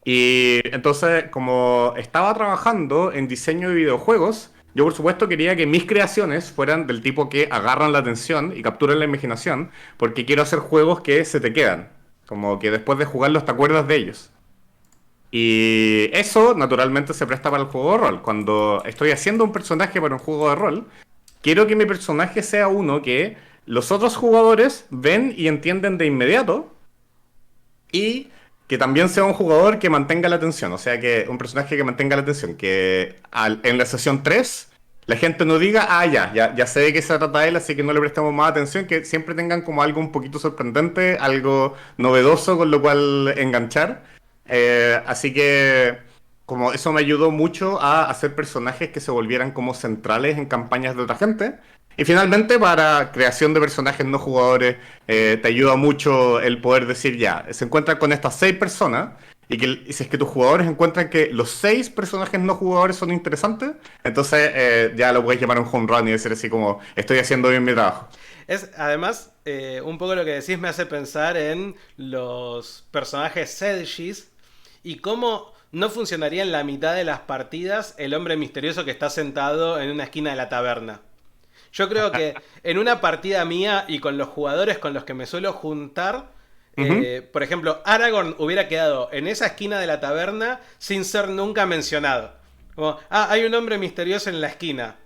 Speaker 2: Y entonces, como estaba trabajando en diseño de videojuegos, yo por supuesto quería que mis creaciones fueran del tipo que agarran la atención y capturan la imaginación, porque quiero hacer juegos que se te quedan, como que después de jugarlos te acuerdas de ellos. Y eso naturalmente se presta para el juego de rol. Cuando estoy haciendo un personaje para un juego de rol, quiero que mi personaje sea uno que los otros jugadores ven y entienden de inmediato y que también sea un jugador que mantenga la atención, o sea, que un personaje que mantenga la atención, que en la sesión 3 la gente no diga, ya sé de qué se trata él, así que no le prestamos más atención, que siempre tengan como algo un poquito sorprendente, algo novedoso con lo cual enganchar. Así que como eso me ayudó mucho a hacer personajes que se volvieran como centrales en campañas de otra gente. Y finalmente, para creación de personajes no jugadores, te ayuda mucho el poder decir ya, se encuentran con estas 6 personas y si es que tus jugadores encuentran que los 6 personajes no jugadores son interesantes, entonces ya lo puedes llamar un home run y decir así como, estoy haciendo bien mi trabajo.
Speaker 1: Es, además, un poco lo que decís me hace pensar en los personajes Sedgis y cómo no funcionaría en la mitad de las partidas el hombre misterioso que está sentado en una esquina de la taberna. Yo creo que en una partida mía y con los jugadores con los que me suelo juntar,
Speaker 2: Ujú.
Speaker 1: por ejemplo, Aragorn hubiera quedado en esa esquina de la taberna sin ser nunca mencionado. Como, hay un hombre misterioso en la esquina.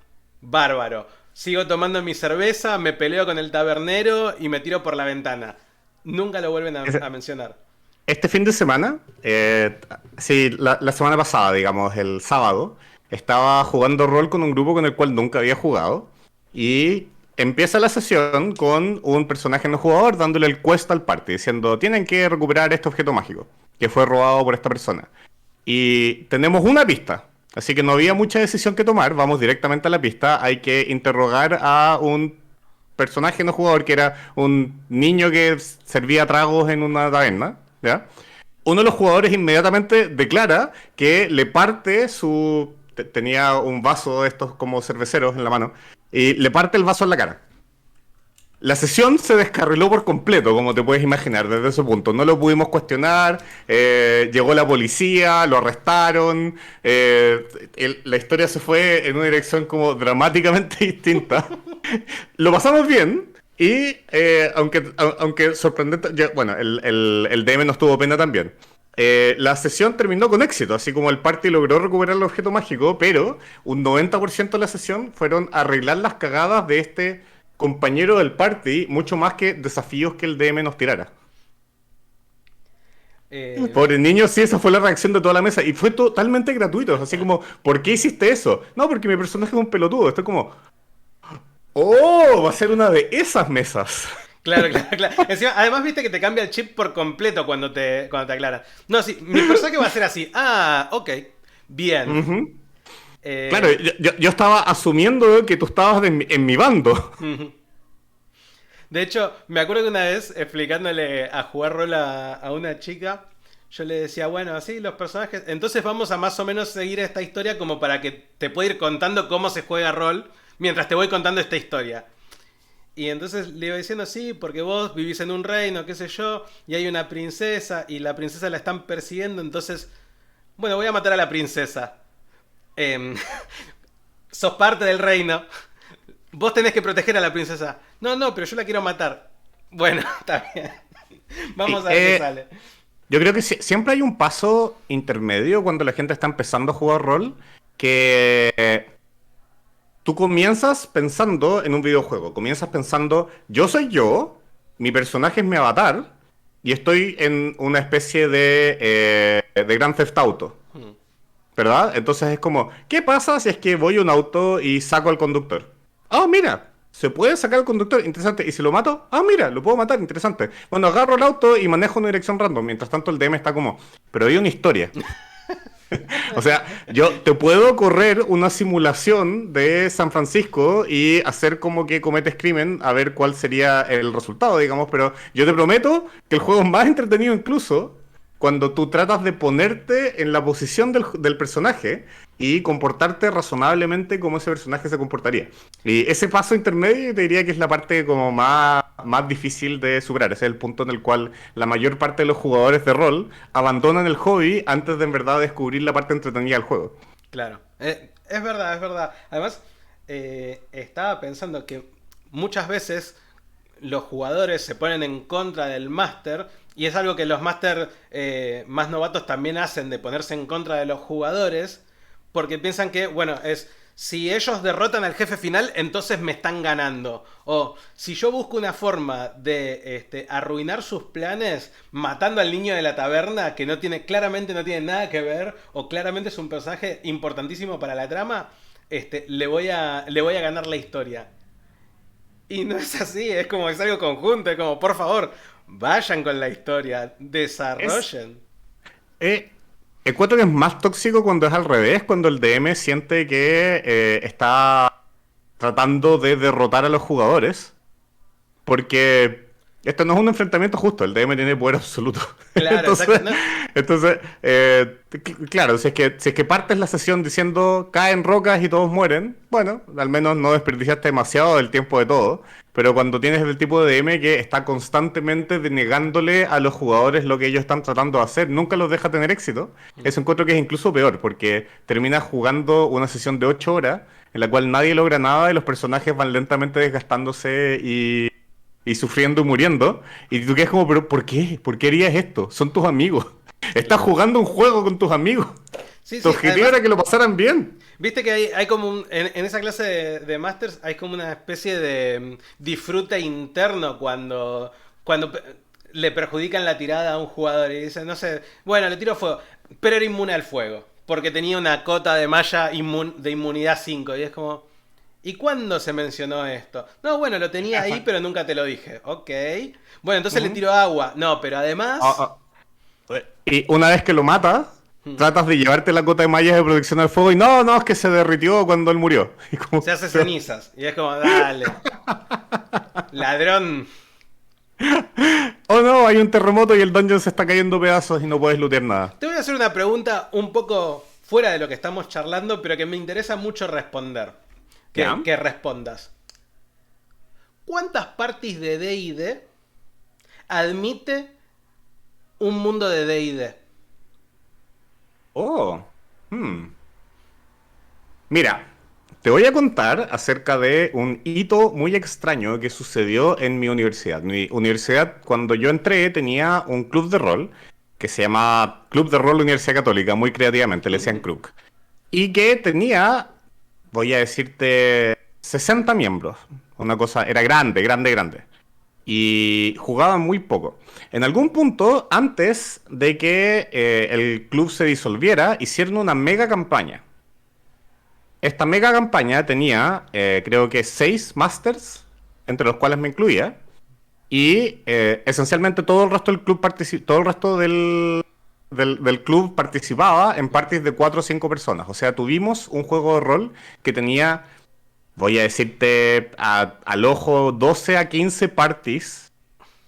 Speaker 1: Bárbaro. Sigo tomando mi cerveza, me peleo con el tabernero y me tiro por la ventana. Nunca lo vuelven a mencionar.
Speaker 2: Este fin de semana, sí, la semana pasada, digamos, el sábado, estaba jugando rol con un grupo con el cual nunca había jugado. Y empieza la sesión con un personaje no jugador dándole el quest al party, diciendo, tienen que recuperar este objeto mágico, que fue robado por esta persona. Y tenemos una pista, así que no había mucha decisión que tomar, vamos directamente a la pista. Hay que interrogar a un personaje no jugador que era un niño que servía tragos en una taberna, ¿ya? Uno de los jugadores inmediatamente declara que le parte su... Tenía un vaso de estos como cerveceros en la mano y le parte el vaso en la cara. La sesión se descarriló por completo, como te puedes imaginar, desde ese punto. No lo pudimos cuestionar, llegó la policía, lo arrestaron, la historia se fue en una dirección como dramáticamente distinta. Lo pasamos bien y aunque sorprendente, bueno, el DM nos tuvo pena también. La sesión terminó con éxito, así como el party logró recuperar el objeto mágico, pero un 90% de la sesión fueron arreglar las cagadas de este compañero del party, mucho más que desafíos que el DM nos tirara.
Speaker 1: Eh,
Speaker 2: Pobre niño, sí, esa fue la reacción de toda la mesa y fue totalmente gratuito, así como, ¿por qué hiciste eso? No, porque mi personaje es un pelotudo, estoy como, oh, va a ser una de esas mesas.
Speaker 1: claro, claro, claro. Encima, además, viste que te cambia el chip por completo cuando te aclaran. No, sí, mi personaje va a ser así. Ah, ok. Bien.
Speaker 2: Ujú. Claro,
Speaker 1: Eh,
Speaker 2: yo estaba asumiendo que tú estabas en mi bando.
Speaker 1: de hecho, me acuerdo que una vez explicándole a jugar rol a una chica, yo le decía, bueno, así los personajes. Entonces vamos a más o menos seguir esta historia como para que te pueda ir contando cómo se juega rol mientras te voy contando esta historia. Y entonces le iba diciendo, sí, porque vos vivís en un reino, qué sé yo, y hay una princesa, y la princesa la están persiguiendo, entonces, bueno, voy a matar a la princesa. Em, sos parte del reino. Vos tenés que proteger a la princesa. No, no, pero yo la quiero matar. Bueno, está bien.
Speaker 2: Sí,
Speaker 1: Vamos a ver qué sale.
Speaker 2: yo creo que siempre hay un paso intermedio cuando la gente está empezando a jugar rol, que tú comienzas pensando en un videojuego, comienzas pensando, yo soy yo, mi personaje es mi avatar, y estoy en una especie de Grand Theft Auto,
Speaker 1: Hmm.
Speaker 2: ¿verdad? Entonces es como, ¿qué pasa si es que voy a un auto y saco al conductor? Ah, mira, se puede sacar al conductor, interesante. ¿Y si lo mato? Ah, mira, lo puedo matar, interesante. Bueno, agarro el auto y manejo una dirección random. Mientras tanto el DM está como, pero hay una historia. O sea, yo te puedo correr una simulación de San Francisco y hacer como que cometes crimen a ver cuál sería el resultado, digamos, pero yo te prometo que el juego es más entretenido incluso cuando tú tratas de ponerte en la posición del personaje y comportarte razonablemente como ese personaje se comportaría. Y ese paso intermedio te diría que es la parte como más difícil de superar. Ese es el punto en el cual la mayor parte de los jugadores de rol abandonan el hobby antes de en verdad descubrir la parte entretenida del juego.
Speaker 1: Claro. Es verdad, es verdad. Además, estaba pensando que muchas veces los jugadores se ponen en contra del máster y es algo que los máster más novatos también hacen, de ponerse en contra de los jugadores, porque piensan que, bueno, es si ellos derrotan al jefe final, entonces me están ganando. O si yo busco una forma de arruinar sus planes matando al niño de la taberna, que no tiene, claramente no tiene nada que ver, o claramente es un personaje importantísimo para la trama, le voy a ganar la historia. Y no es así, es como es algo conjunto, es como, por favor, vayan con la historia,
Speaker 2: Es,
Speaker 1: desarrollen.
Speaker 2: eh, Encuentro que es más tóxico cuando es al revés, cuando el DM siente que está tratando de derrotar a los jugadores. Porque esto no es un enfrentamiento justo, el DM tiene poder absoluto.
Speaker 1: Claro, exacto.
Speaker 2: Entonces,
Speaker 1: No,
Speaker 2: claro, si es que partes la sesión diciendo caen rocas y todos mueren, bueno, al menos no desperdiciaste demasiado del tiempo de todo. Pero cuando tienes el tipo de DM que está constantemente denegándole a los jugadores lo que ellos están tratando de hacer, nunca los deja tener éxito, eso encuentro que es incluso peor, porque terminas jugando una sesión de 8 horas en la cual nadie logra nada y los personajes van lentamente desgastándose y sufriendo y muriendo. Y tú quedas como, pero ¿por qué? ¿Por qué harías esto? Son tus amigos. Estás
Speaker 1: claro.
Speaker 2: jugando un juego con tus amigos.
Speaker 1: Sí,
Speaker 2: Tu
Speaker 1: sí,
Speaker 2: objetivo
Speaker 1: además,
Speaker 2: era que lo pasaran bien.
Speaker 1: viste que hay como en esa clase de Masters hay como una especie de disfrute interno cuando le perjudican la tirada a un jugador y dicen, no sé, bueno, le tiro fuego, pero era inmune al fuego, porque tenía una cota de malla de inmunidad 5 y es como, ¿y cuándo se mencionó esto? No, bueno, lo tenía ahí, pero nunca te lo dije. Ok. Bueno, entonces le
Speaker 2: Ujú.
Speaker 1: tiro agua. No, pero
Speaker 2: Ah,
Speaker 1: además...
Speaker 2: ah. Y una vez que lo matas,
Speaker 1: hmm,
Speaker 2: tratas de llevarte la cota de mallas de protección al fuego y no, no, es que se derritió cuando él murió. Y como,
Speaker 1: se hace cenizas. Y es como, dale. Ladrón.
Speaker 2: oh no, hay un terremoto y el dungeon se está cayendo a pedazos y no puedes lootear nada.
Speaker 1: Te voy a hacer una pregunta un poco fuera de lo que estamos charlando, pero que me interesa mucho responder. Que,
Speaker 2: ¿Ya?
Speaker 1: que respondas. ¿Cuántas parties de D&D admite un mundo de D&D?
Speaker 2: Oh. Hmm. Mira, te voy a contar acerca de un hito muy extraño que sucedió en mi universidad. Mi universidad, cuando yo entré, tenía un club de rol que se llama Club de Rol Universidad Católica, muy creativamente, le decían CRUC. Y que tenía, voy a decirte, 60 miembros. Una cosa, era grande, grande, grande. Y jugaban muy poco. En algún punto, antes de que el club se disolviera, hicieron una mega campaña. Esta mega campaña tenía, creo que 6 masters, entre los cuales me incluía, y esencialmente todo el resto del club todo el resto del club participaba en parties de 4 o 5 personas. O sea, tuvimos un juego de rol que tenía, voy a decirte al ojo, 12 a 15 parties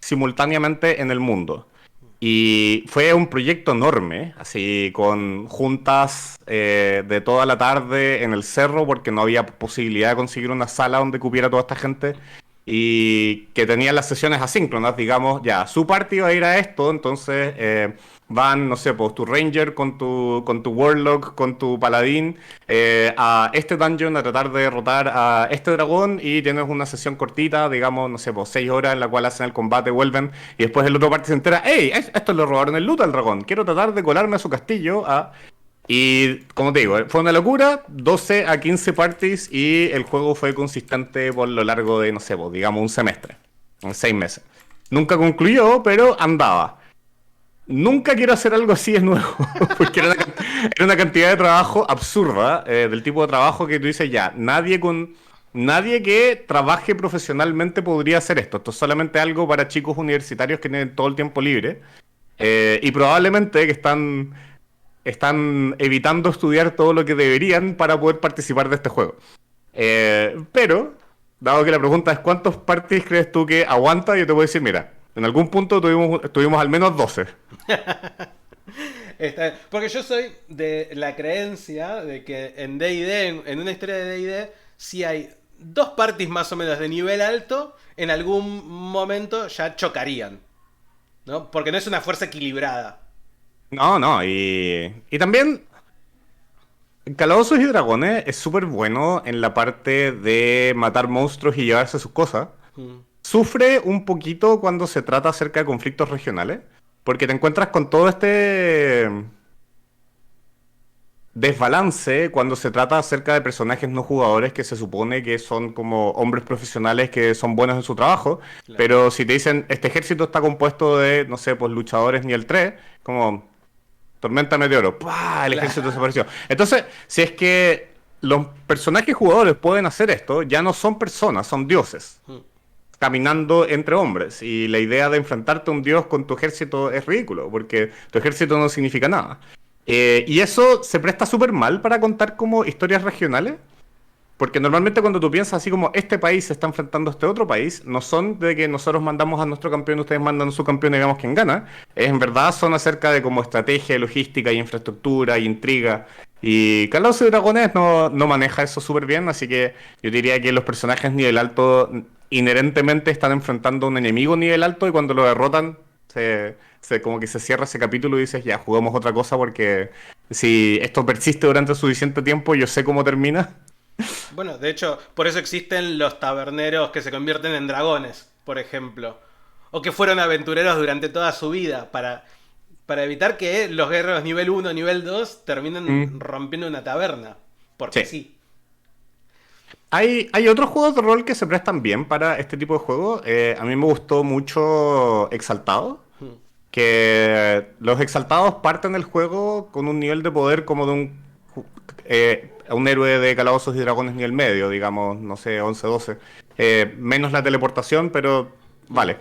Speaker 2: simultáneamente en el mundo. Y fue un proyecto enorme, así con juntas de toda la tarde en el cerro, porque no había posibilidad de conseguir una sala donde cupiera toda esta gente. Y que tenían las sesiones asíncronas, digamos, ya, su party va a ir a esto, entonces van, no sé, pues tu ranger con tu warlock, con tu paladín, a este dungeon a tratar de derrotar a este dragón y tienes una sesión cortita, digamos, no sé, pues 6 horas en la cual hacen el combate, vuelven y después el otro party se entera, hey, esto le robaron el loot al dragón, quiero tratar de colarme a su castillo a... Y como te digo, fue una locura, 12 a 15 parties y el juego fue consistente por lo largo de, no sé, pues, digamos un semestre, en 6 meses. Nunca concluyó, pero andaba. Nunca quiero hacer algo así de nuevo, porque era una cantidad de trabajo absurda, del tipo de trabajo que tú dices ya, nadie que trabaje profesionalmente podría hacer esto. Esto es solamente algo para chicos universitarios que tienen todo el tiempo libre y probablemente que están evitando estudiar todo lo que deberían para poder participar de este juego. Pero, dado que la pregunta es ¿cuántos parties crees tú que aguanta? Yo te voy a decir, mira, en algún punto tuvimos al menos 12.
Speaker 1: Porque yo soy de la creencia de que en D&D, en una historia de D&D, si hay dos parties más o menos de nivel alto, en algún momento ya chocarían, ¿no? Porque no es una fuerza equilibrada.
Speaker 2: No, no, y también Calabozos y Dragones es súper bueno en la parte de matar monstruos y llevarse sus cosas.
Speaker 1: Mm,
Speaker 2: Sufre un poquito cuando se trata acerca de conflictos regionales, porque te encuentras con todo este desbalance cuando se trata acerca de personajes no jugadores que se supone que son como hombres profesionales que son buenos en su trabajo,
Speaker 1: claro.
Speaker 2: pero si te dicen este ejército está compuesto de, no sé, pues luchadores nivel 3 como tormenta meteoro, ¡pah! El ejército
Speaker 1: Claro.
Speaker 2: desapareció. Entonces, si es que los personajes jugadores pueden hacer esto, ya no son personas, son dioses
Speaker 1: Mm.
Speaker 2: caminando entre hombres. Y la idea de enfrentarte a un dios con tu ejército es ridículo, porque tu ejército no significa nada. Y eso se presta súper mal para contar como historias regionales, porque normalmente cuando tú piensas así como este país se está enfrentando a este otro país, no son de que nosotros mandamos a nuestro campeón, ustedes mandan a su campeón y veamos quién gana. En verdad son acerca de como estrategia, logística y infraestructura y intriga. Y Calabozos y Dragones no maneja eso súper bien, así que yo diría que los personajes nivel alto inherentemente están enfrentando a un enemigo nivel alto y cuando lo derrotan como que se cierra ese capítulo y dices, ya, jugamos otra cosa porque si esto persiste durante suficiente tiempo, yo sé cómo termina.
Speaker 1: Bueno, de hecho, por eso existen los taberneros que se convierten en dragones, por ejemplo. O que fueron aventureros durante toda su vida, para evitar que los guerreros nivel uno, nivel 2 terminen
Speaker 2: Mm,
Speaker 1: rompiendo una taberna. Porque
Speaker 2: sí.
Speaker 1: sí.
Speaker 2: Hay otros juegos de rol que se prestan bien para este tipo de juegos. A mí me gustó mucho Exaltado,
Speaker 1: Mm.
Speaker 2: que los Exaltados parten el juego con un nivel de poder como de un héroe de Calabozos y Dragones nivel medio, digamos, no sé, 11 12. Menos la teleportación, pero
Speaker 1: Mm.
Speaker 2: vale.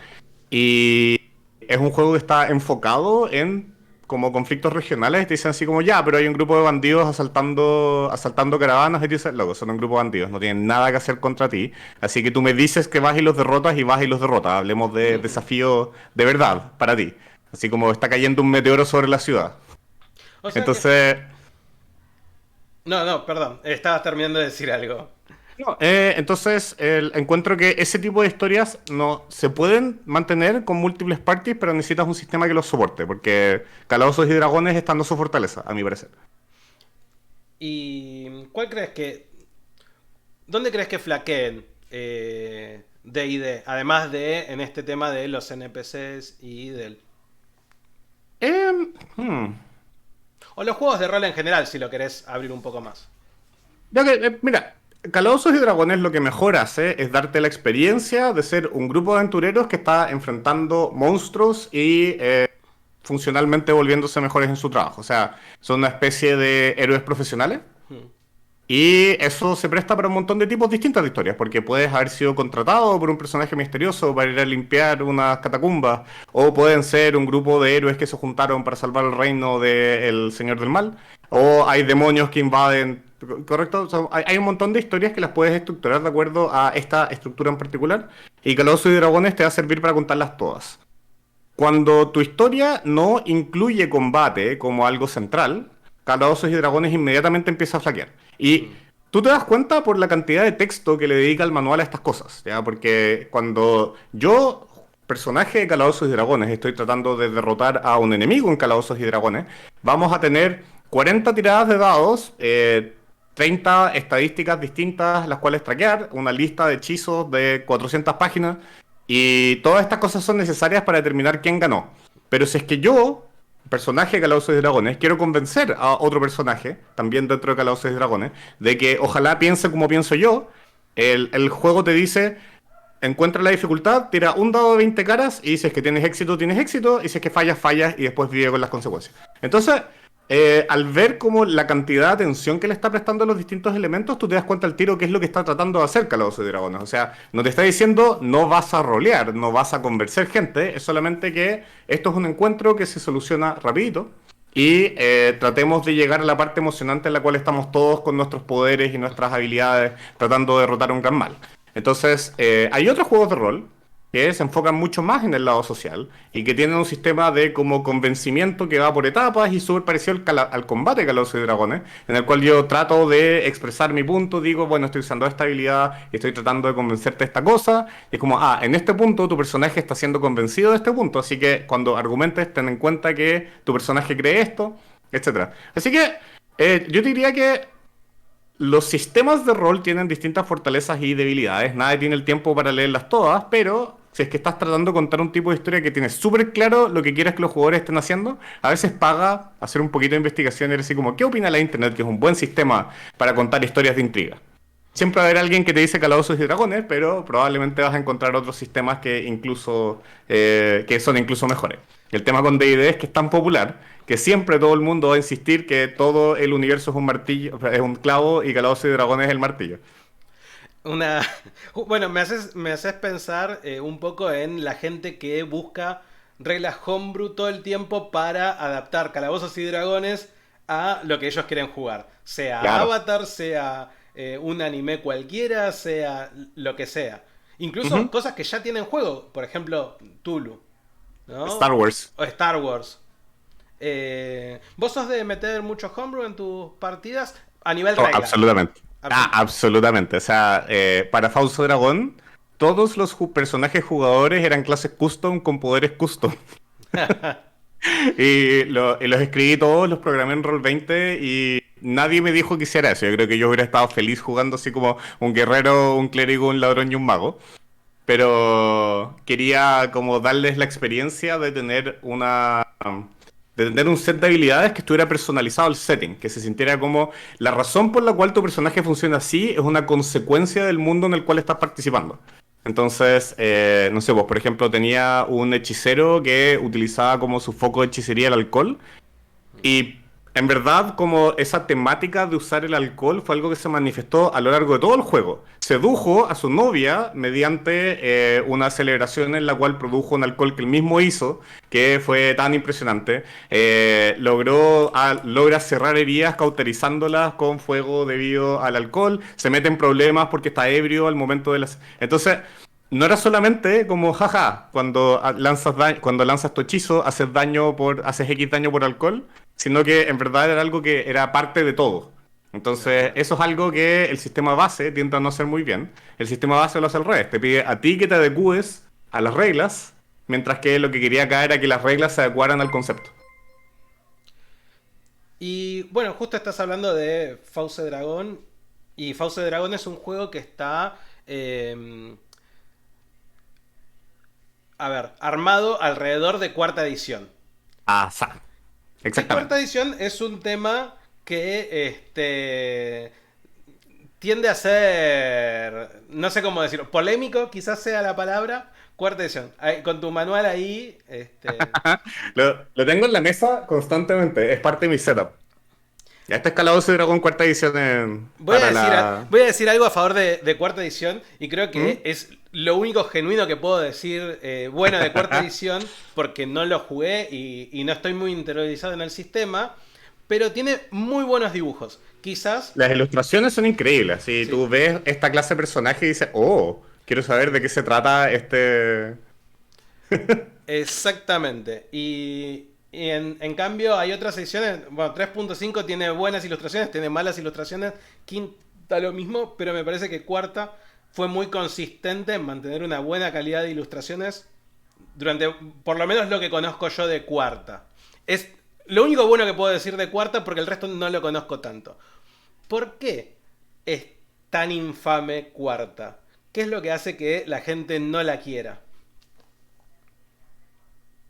Speaker 2: Y es un juego que está enfocado en como conflictos regionales. Te dicen así como, ya, pero hay un grupo de bandidos asaltando caravanas. Y te dicen, loco, son un grupo de bandidos, no tienen nada que hacer contra ti. Así que tú me dices que vas y los derrotas y vas y los derrotas. Hablemos de desafío de verdad para ti. Así como está cayendo un meteoro sobre la ciudad.
Speaker 1: O sea que...
Speaker 2: Entonces,
Speaker 1: No, no, perdón. Estabas terminando de decir algo.
Speaker 2: no, encuentro que ese tipo de historias no se pueden mantener con múltiples parties, pero necesitas un sistema que los soporte, porque Calabozos y Dragones está dando su fortaleza, a mi parecer.
Speaker 1: ¿Y cuál crees que... ¿Dónde crees que flaqueen D&D? Además de en este tema de los NPCs y del...
Speaker 2: Em, hmm.
Speaker 1: O los juegos de rol en general, si lo querés abrir un poco más.
Speaker 2: Ya que, mira, Calabozos y Dragones lo que mejor hace es darte la experiencia de ser un grupo de aventureros que está enfrentando monstruos y funcionalmente volviéndose mejores en su trabajo. O sea, son una especie de héroes profesionales.
Speaker 1: Hmm.
Speaker 2: Y eso se presta para un montón de tipos distintos de historias, porque puedes haber sido contratado por un personaje misterioso para ir a limpiar unas catacumbas, o pueden ser un grupo de héroes que se juntaron para salvar el reino del Señor del Mal, o hay demonios que invaden, ¿correcto? O sea, hay un montón de historias que las puedes estructurar de acuerdo a esta estructura en particular, y Calabozos y Dragones te va a servir para contarlas todas. Cuando tu historia no incluye combate como algo central, Calabozos y Dragones inmediatamente empieza a flaquear. Y
Speaker 1: Hmm.
Speaker 2: tú te das cuenta por la cantidad de texto que le dedica el manual a estas cosas, ¿ya? Porque cuando yo, personaje de Calabozos y Dragones, estoy tratando de derrotar a un enemigo en Calabozos y Dragones, vamos a tener 40 tiradas de dados, 30 estadísticas distintas, las cuales traquear, una lista de hechizos de 400 páginas, y todas estas cosas son necesarias para determinar quién ganó. Pero si es que yo, personaje de Calabozos y Dragones, quiero convencer a otro personaje, también dentro de Calabozos y Dragones, de que ojalá piense como pienso yo, el juego te dice, encuentra la dificultad, tira un dado de 20 caras y dices que tienes éxito, y si es que fallas, fallas y después vive con las consecuencias. Entonces, al ver como la cantidad de atención que le está prestando a los distintos elementos, tú te das cuenta al tiro qué es lo que está tratando de hacer Calabozos y Dragones. O sea, no te está diciendo no vas a rolear, no vas a convencer gente, es solamente que esto es un encuentro que se soluciona rapidito y tratemos de llegar a la parte emocionante en la cual estamos todos con nuestros poderes y nuestras habilidades tratando de derrotar un gran mal. Entonces, hay otros juegos de rol que se enfocan mucho más en el lado social y que tienen un sistema de como convencimiento que va por etapas y súper parecido al combate de Calabozos y Dragones, en el cual yo trato de expresar mi punto, digo, bueno, estoy usando esta habilidad y estoy tratando de convencerte de esta cosa, y es como, en este punto tu personaje está siendo convencido de este punto, así que cuando argumentes ten en cuenta que tu personaje cree esto, etcétera. Así que yo te diría que los sistemas de rol tienen distintas fortalezas y debilidades. Nadie tiene el tiempo para leerlas todas, pero si es que estás tratando de contar un tipo de historia que tienes súper claro lo que quieres que los jugadores estén haciendo, a veces paga hacer un poquito de investigación y decir como, ¿qué opina la Internet? Que es un buen sistema para contar historias de intriga. Siempre va a haber alguien que te dice calabozos y dragones, pero probablemente vas a encontrar otros sistemas que incluso que son incluso mejores. El tema con D&D es que es tan popular que siempre todo el mundo va a insistir que todo el universo es un martillo, es un clavo y calabozos y dragones es el martillo.
Speaker 1: Una... Bueno, me haces pensar un poco en la gente que busca reglas homebrew todo el tiempo para adaptar Calabozos y Dragones a lo que ellos quieren jugar. Sea
Speaker 2: Claro.
Speaker 1: Avatar, sea un anime cualquiera, sea lo que sea. Incluso
Speaker 2: Ujú.
Speaker 1: cosas que ya tienen juego. Por ejemplo, Tulu,
Speaker 2: Star
Speaker 1: ¿no?
Speaker 2: Wars.
Speaker 1: O Star Wars. ¿Vos sos de meter mucho homebrew en tus partidas? A nivel
Speaker 2: Oh,
Speaker 1: regla.
Speaker 2: absolutamente.
Speaker 1: Absol-
Speaker 2: Absolutamente. O sea, para Fausto Dragón, todos los personajes jugadores eran clases custom con poderes custom. Y los escribí todos, los programé en Roll20 y nadie me dijo que hiciera eso. Yo creo que yo hubiera estado feliz jugando así como un guerrero, un clérigo, un ladrón y un mago. Pero quería como darles la experiencia de tener un set de habilidades que estuviera personalizado al setting, que se sintiera como la razón por la cual tu personaje funciona así es una consecuencia del mundo en el cual estás participando. Entonces, no sé, vos, por ejemplo, tenía un hechicero que utilizaba como su foco de hechicería el alcohol y en verdad, como esa temática de usar el alcohol fue algo que se manifestó a lo largo de todo el juego. Sedujo a su novia mediante una celebración en la cual produjo un alcohol que él mismo hizo, que fue tan impresionante. Logra cerrar heridas cauterizándolas con fuego debido al alcohol. Se mete en problemas porque está ebrio al momento de las... Entonces, no era solamente como, jaja, cuando lanzas tu hechizo, haces X daño por alcohol, sino que en verdad era algo que era parte de todo. Entonces, eso es algo que el sistema base tiende a no hacer muy bien. El sistema base lo hace al revés. Te pide a ti que te adecues a las reglas, mientras que lo que quería acá era que las reglas se adecuaran al concepto.
Speaker 1: Y bueno, justo estás hablando de Fauce Dragón. Y Fauce Dragón es un juego que está, a ver, armado alrededor de cuarta edición. Y cuarta
Speaker 2: Exactamente.
Speaker 1: edición es un tema que tiende a ser, no sé cómo decirlo, polémico, quizás sea la palabra. Cuarta edición. Con tu manual ahí,
Speaker 2: Lo tengo en la mesa constantemente, es parte de mi setup. Ya este escalado de Dragón cuarta edición
Speaker 1: Voy a
Speaker 2: para
Speaker 1: decir,
Speaker 2: la...
Speaker 1: voy a decir algo a favor de cuarta edición y creo
Speaker 2: ¿Mm?
Speaker 1: que es lo único genuino que puedo decir bueno de cuarta edición porque no lo jugué y no estoy muy interiorizado en el sistema, pero tiene muy buenos dibujos. Quizás,
Speaker 2: Las ilustraciones son increíbles. Si
Speaker 1: sí,
Speaker 2: tú ves esta clase de personaje y dices, oh, quiero saber de qué se trata este...
Speaker 1: exactamente. Y en cambio hay otras ediciones, bueno, 3.5 tiene buenas ilustraciones, tiene malas ilustraciones, quinta lo mismo, pero me parece que cuarta fue muy consistente en mantener una buena calidad de ilustraciones durante, por lo menos lo que conozco yo de cuarta. Es lo único bueno que puedo decir de cuarta porque el resto no lo conozco tanto. ¿Por qué es tan infame cuarta? ¿Qué es lo que hace que la gente no la quiera?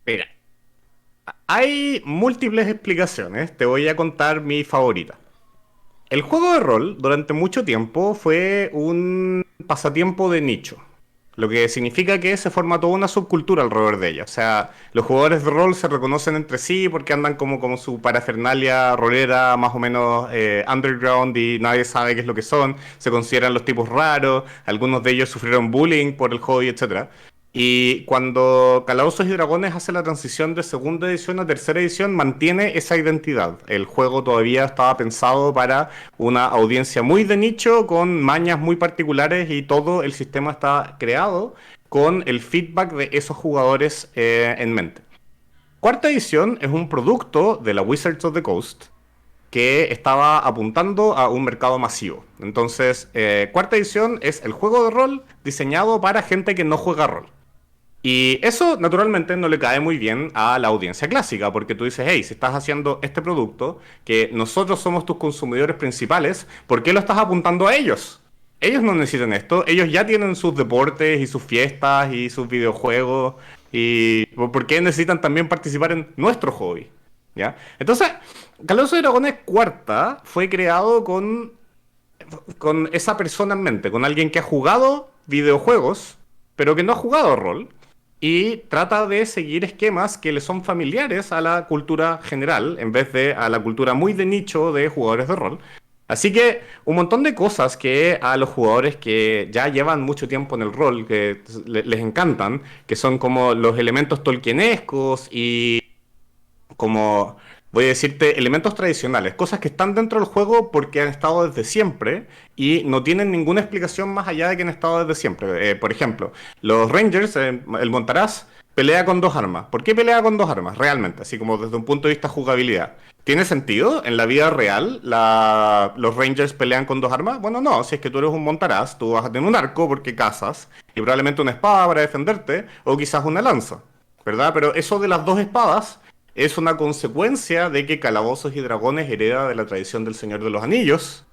Speaker 2: Mira, hay múltiples explicaciones. Te voy a contar mi favorita. El juego de rol durante mucho tiempo fue un pasatiempo de nicho, lo que significa que se forma toda una subcultura alrededor de ella. O sea, los jugadores de rol se reconocen entre sí porque andan como su parafernalia rolera más o menos underground y nadie sabe qué es lo que son. Se consideran los tipos raros, algunos de ellos sufrieron bullying por el hobby, etcétera. Y cuando Calabozos y Dragones hace la transición de segunda edición a tercera edición, mantiene esa identidad. El juego todavía estaba pensado para una audiencia muy de nicho, con mañas muy particulares y todo el sistema está creado con el feedback de esos jugadores en mente. Cuarta edición es un producto de la Wizards of the Coast que estaba apuntando a un mercado masivo. Entonces, cuarta edición es el juego de rol diseñado para gente que no juega rol. Y eso, naturalmente, no le cae muy bien a la audiencia clásica, porque tú dices, hey, si estás haciendo este producto, que nosotros somos tus consumidores principales, ¿por qué lo estás apuntando a ellos? Ellos no necesitan esto, ellos ya tienen sus deportes y sus fiestas y sus videojuegos, y ¿por qué necesitan también participar en nuestro hobby? ¿Ya? Entonces, Calabozos y Dragones Cuarta fue creado con esa persona en mente, con alguien que ha jugado videojuegos, pero que no ha jugado rol, y trata de seguir esquemas que le son familiares a la cultura general, en vez de a la cultura muy de nicho de jugadores de rol. Así que un montón de cosas que a los jugadores que ya llevan mucho tiempo en el rol, que les encantan, que son como los elementos tolkienescos y como, voy a decirte, elementos tradicionales, cosas que están dentro del juego porque han estado desde siempre y no tienen ninguna explicación más allá de que han estado desde siempre. Por ejemplo, los Rangers, el Montaraz, pelea con dos armas. ¿Por qué pelea con dos armas? Realmente, así como desde un punto de vista jugabilidad. ¿Tiene sentido? ¿En la vida real los Rangers pelean con dos armas? Bueno, no, si es que tú eres un Montaraz, tú vas a tener un arco porque cazas, y probablemente una espada para defenderte, o quizás una lanza, ¿verdad? Pero eso de las dos espadas es una consecuencia de que Calabozos y Dragones hereda de la tradición del Señor de los Anillos.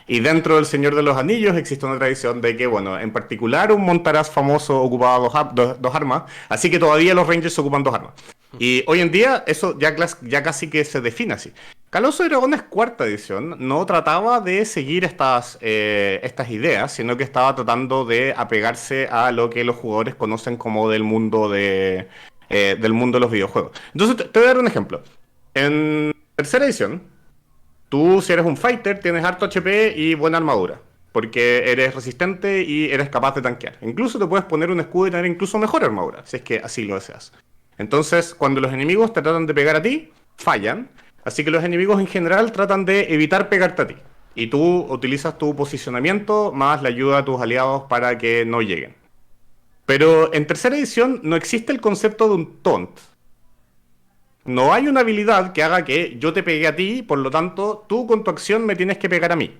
Speaker 2: Y dentro del Señor de los Anillos existe una tradición de que, bueno, en particular un Montaraz famoso ocupaba dos armas, así que todavía los Rangers ocupan dos armas. Y hoy en día eso ya casi que se define así. Calabozos y Dragones cuarta edición no trataba de seguir estas ideas, sino que estaba tratando de apegarse a lo que los jugadores conocen como del mundo de los videojuegos. Entonces, te voy a dar un ejemplo. En tercera edición, tú, si eres un fighter, tienes harto HP y buena armadura, porque eres resistente y eres capaz de tanquear. Incluso te puedes poner un escudo y tener incluso mejor armadura, si es que así lo deseas. Entonces, cuando los enemigos te tratan de pegar a ti, fallan. Así que los enemigos en general tratan de evitar pegarte a ti. Y tú utilizas tu posicionamiento más la ayuda de tus aliados para que no lleguen. Pero en tercera edición no existe el concepto de un taunt. No hay una habilidad que haga que yo te pegue a ti, por lo tanto, tú con tu acción me tienes que pegar a mí.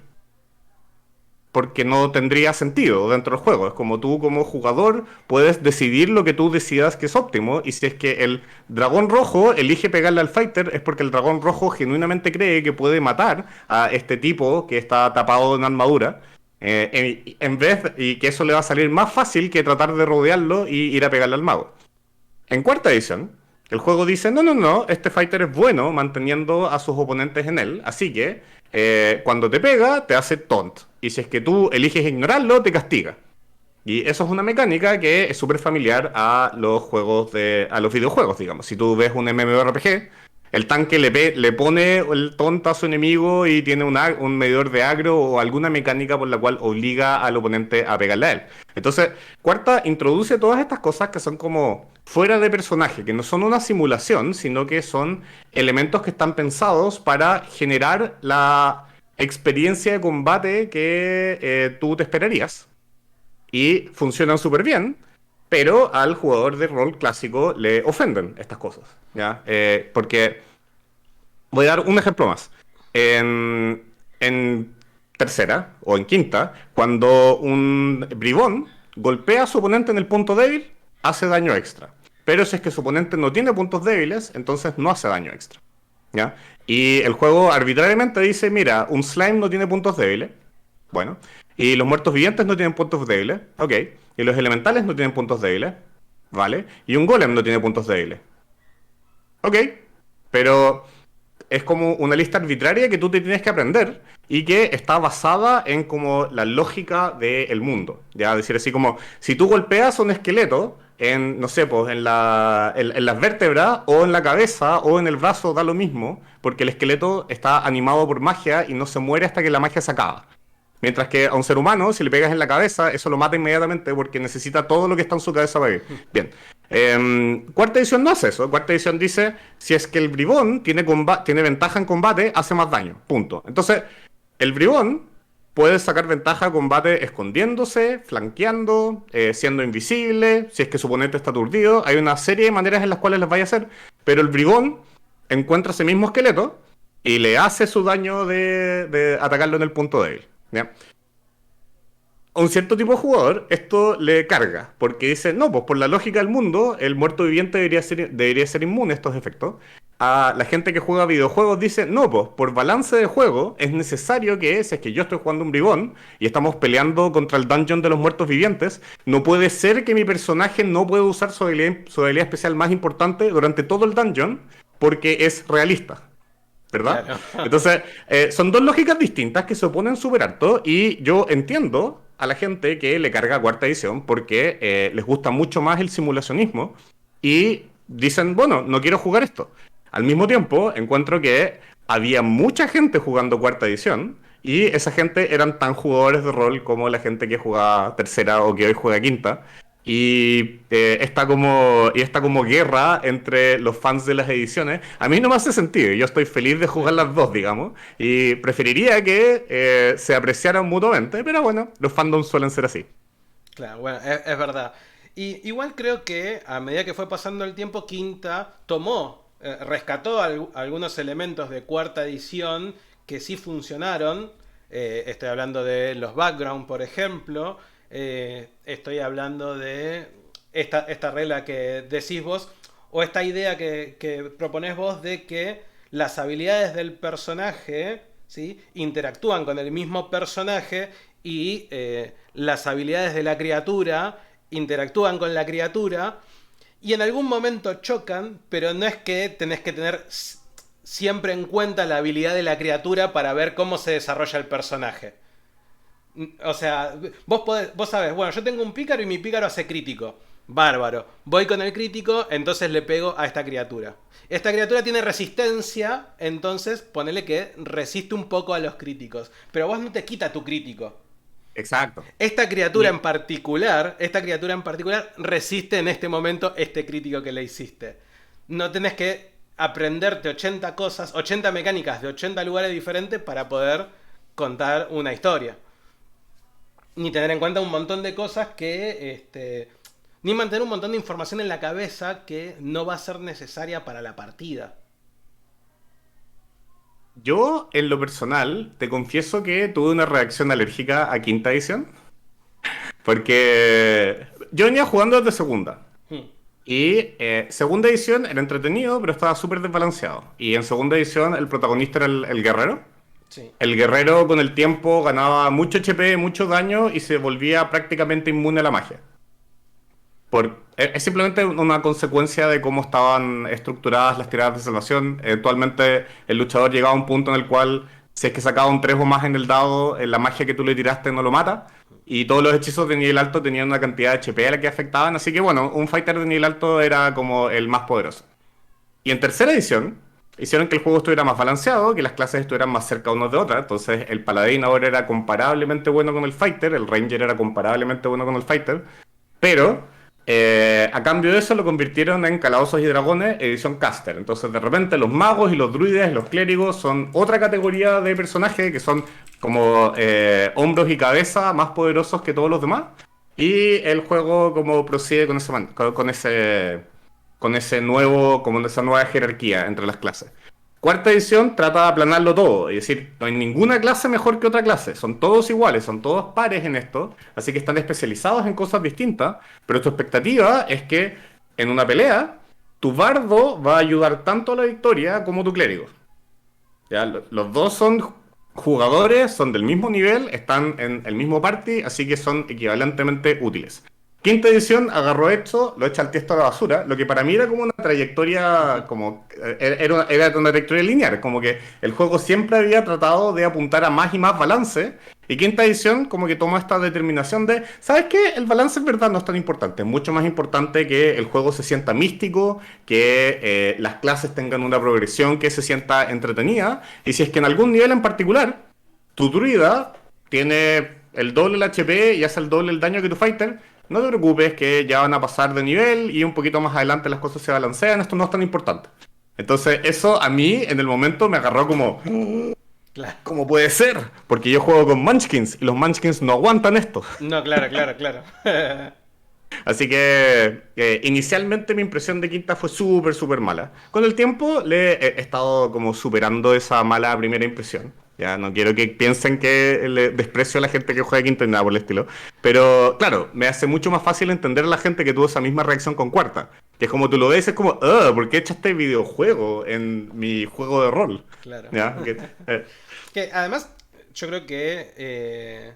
Speaker 2: Porque no tendría sentido dentro del juego. Es como tú como jugador puedes decidir lo que tú decidas que es óptimo. Y si es que el dragón rojo elige pegarle al fighter, es porque el dragón rojo genuinamente cree que puede matar a este tipo que está tapado en armadura. Y que eso le va a salir más fácil que tratar de rodearlo y ir a pegarle al mago. En cuarta edición, el juego dice, no, este fighter es bueno manteniendo a sus oponentes en él, así que cuando te pega, te hace taunt. Y si es que tú eliges ignorarlo, te castiga. Y eso es una mecánica que es súper familiar a los videojuegos, digamos. Si tú ves un MMORPG, el tanque le pone el taunt a su enemigo y tiene un medidor de agro o alguna mecánica por la cual obliga al oponente a pegarle a él. Entonces, cuarta introduce todas estas cosas que son como fuera de personaje, que no son una simulación, sino que son elementos que están pensados para generar la experiencia de combate que tú te esperarías. Y funcionan súper bien, pero al jugador de rol clásico le ofenden estas cosas, ¿ya? Porque voy a dar un ejemplo más. En tercera o en quinta, cuando un bribón golpea a su oponente en el punto débil, hace daño extra. Pero si es que su oponente no tiene puntos débiles, entonces no hace daño extra, ¿ya? Y el juego arbitrariamente dice, mira, un slime no tiene puntos débiles. Bueno. Y los muertos vivientes no tienen puntos débiles. Ok. Y los elementales no tienen puntos débiles. Vale. Y un golem no tiene puntos débiles. Ok. Pero es como una lista arbitraria que tú te tienes que aprender y que está basada en como la lógica del mundo. Ya, decir así como, si tú golpeas a un esqueleto en, no sé, pues en las vértebras o en la cabeza o en el brazo, da lo mismo, porque el esqueleto está animado por magia y no se muere hasta que la magia se acaba. Mientras que a un ser humano, si le pegas en la cabeza, eso lo mata inmediatamente porque necesita todo lo que está en su cabeza para vivir. Bien. Cuarta edición no hace eso. Cuarta edición dice, si es que el bribón tiene ventaja en combate, hace más daño. Punto. Entonces, el bribón puedes sacar ventaja a combate escondiéndose, flanqueando, siendo invisible, si es que su oponente está aturdido. Hay una serie de maneras en las cuales les vaya a hacer, pero el bribón encuentra ese mismo esqueleto y le hace su daño de atacarlo en el punto débil. ¿Ya? A un cierto tipo de jugador esto le carga, porque dice, no, pues por la lógica del mundo, el muerto viviente debería ser inmune a estos efectos. A la gente que juega videojuegos dice, no, pues por balance de juego es necesario que, si es que yo estoy jugando un bribón y estamos peleando contra el dungeon de los muertos vivientes, no puede ser que mi personaje no pueda usar su habilidad especial más importante durante todo el dungeon, porque es realista. ¿Verdad?
Speaker 1: Claro.
Speaker 2: Entonces, son dos lógicas distintas que se oponen súper harto y yo entiendo a la gente que le carga cuarta edición porque les gusta mucho más el simulacionismo y dicen, bueno, no quiero jugar esto. Al mismo tiempo, encuentro que había mucha gente jugando cuarta edición y esa gente eran tan jugadores de rol como la gente que jugaba tercera o que hoy juega quinta. Y esta como guerra entre los fans de las ediciones, a mí no me hace sentido. Yo estoy feliz de jugar las dos, digamos, y preferiría que se apreciaran mutuamente, pero bueno, los fandoms suelen ser así.
Speaker 1: Claro, bueno, es verdad. Y igual creo que a medida que fue pasando el tiempo, Quinta rescató algunos elementos de cuarta edición que sí funcionaron. Estoy hablando de los background, por ejemplo. Estoy hablando de esta regla que decís vos, o esta idea que proponés vos de que las habilidades del personaje, ¿sí?, interactúan con el mismo personaje y las habilidades de la criatura interactúan con la criatura y en algún momento chocan, pero no es que tenés que tener siempre en cuenta la habilidad de la criatura para ver cómo se desarrolla el personaje. O sea, vos sabés, bueno, yo tengo un pícaro y mi pícaro hace crítico. Bárbaro. Voy con el crítico, entonces le pego a esta criatura. Esta criatura tiene resistencia, entonces ponele que resiste un poco a los críticos. Pero vos no te quita tu crítico.
Speaker 2: Exacto.
Speaker 1: Esta criatura en particular resiste en este momento este crítico que le hiciste. No tenés que aprenderte 80 cosas, 80 mecánicas de 80 lugares diferentes para poder contar una historia. Ni tener en cuenta un montón de cosas ni mantener un montón de información en la cabeza que no va a ser necesaria para la partida.
Speaker 2: Yo, en lo personal, te confieso que tuve una reacción alérgica a quinta edición, porque yo venía jugando desde segunda.
Speaker 1: Hmm.
Speaker 2: Y segunda edición era entretenido, pero estaba súper desbalanceado. Y en segunda edición el protagonista era el guerrero.
Speaker 1: Sí.
Speaker 2: El guerrero con el tiempo ganaba mucho HP, mucho daño y se volvía prácticamente inmune a la magia. Es simplemente una consecuencia de cómo estaban estructuradas las tiradas de salvación. Eventualmente el luchador llegaba a un punto en el cual, si es que sacaba un 3 o más en el dado, la magia que tú le tiraste no lo mata. Y todos los hechizos de nivel alto tenían una cantidad de HP a la que afectaban. Así que bueno, un fighter de nivel alto era como el más poderoso. Y en tercera edición, hicieron que el juego estuviera más balanceado, que las clases estuvieran más cerca unos de otras. Entonces el paladín ahora era comparablemente bueno con el fighter, el ranger era comparablemente bueno con el fighter. Pero a cambio de eso lo convirtieron en Calabozos y Dragones edición caster. Entonces de repente los magos y los druides, los clérigos son otra categoría de personajes que son como hombros y cabeza más poderosos que todos los demás. Y el juego como procede con esa nueva jerarquía entre las clases. Cuarta edición trata de aplanarlo todo, es decir, no hay ninguna clase mejor que otra clase, son todos iguales, son todos pares en esto, así que están especializados en cosas distintas, pero tu expectativa es que en una pelea, tu bardo va a ayudar tanto a la victoria como tu clérigo. ¿Ya? Los dos son jugadores, son del mismo nivel, están en el mismo party, así que son equivalentemente útiles. Quinta edición agarró esto, lo echa al tiesto a la basura, lo que para mí era como una trayectoria, era una trayectoria lineal, como que el juego siempre había tratado de apuntar a más y más balance, y quinta edición como que toma esta determinación de, ¿sabes qué? El balance en verdad no es tan importante, es mucho más importante que el juego se sienta místico, que las clases tengan una progresión que se sienta entretenida, y si es que en algún nivel en particular, tu druida tiene el doble el HP y hace el doble el daño que tu fighter, no te preocupes que ya van a pasar de nivel y un poquito más adelante las cosas se balancean, esto no es tan importante. Entonces eso a mí en el momento me agarró como...
Speaker 1: Claro.
Speaker 2: ¿Cómo puede ser? Porque yo juego con Munchkins y los Munchkins no aguantan esto.
Speaker 1: No, claro, claro, claro.
Speaker 2: Así que inicialmente mi impresión de Quinta fue súper, súper mala. Con el tiempo le he estado como superando esa mala primera impresión. Ya no quiero que piensen que le desprecio a la gente que juega Quinta ni nada por el estilo. Pero claro, me hace mucho más fácil entender a la gente que tuvo esa misma reacción con Cuarta. Que es como tú lo ves, es como, ¿por qué echaste videojuego en mi juego de rol?
Speaker 1: Claro.
Speaker 2: ¿Ya?
Speaker 1: Que además, yo creo que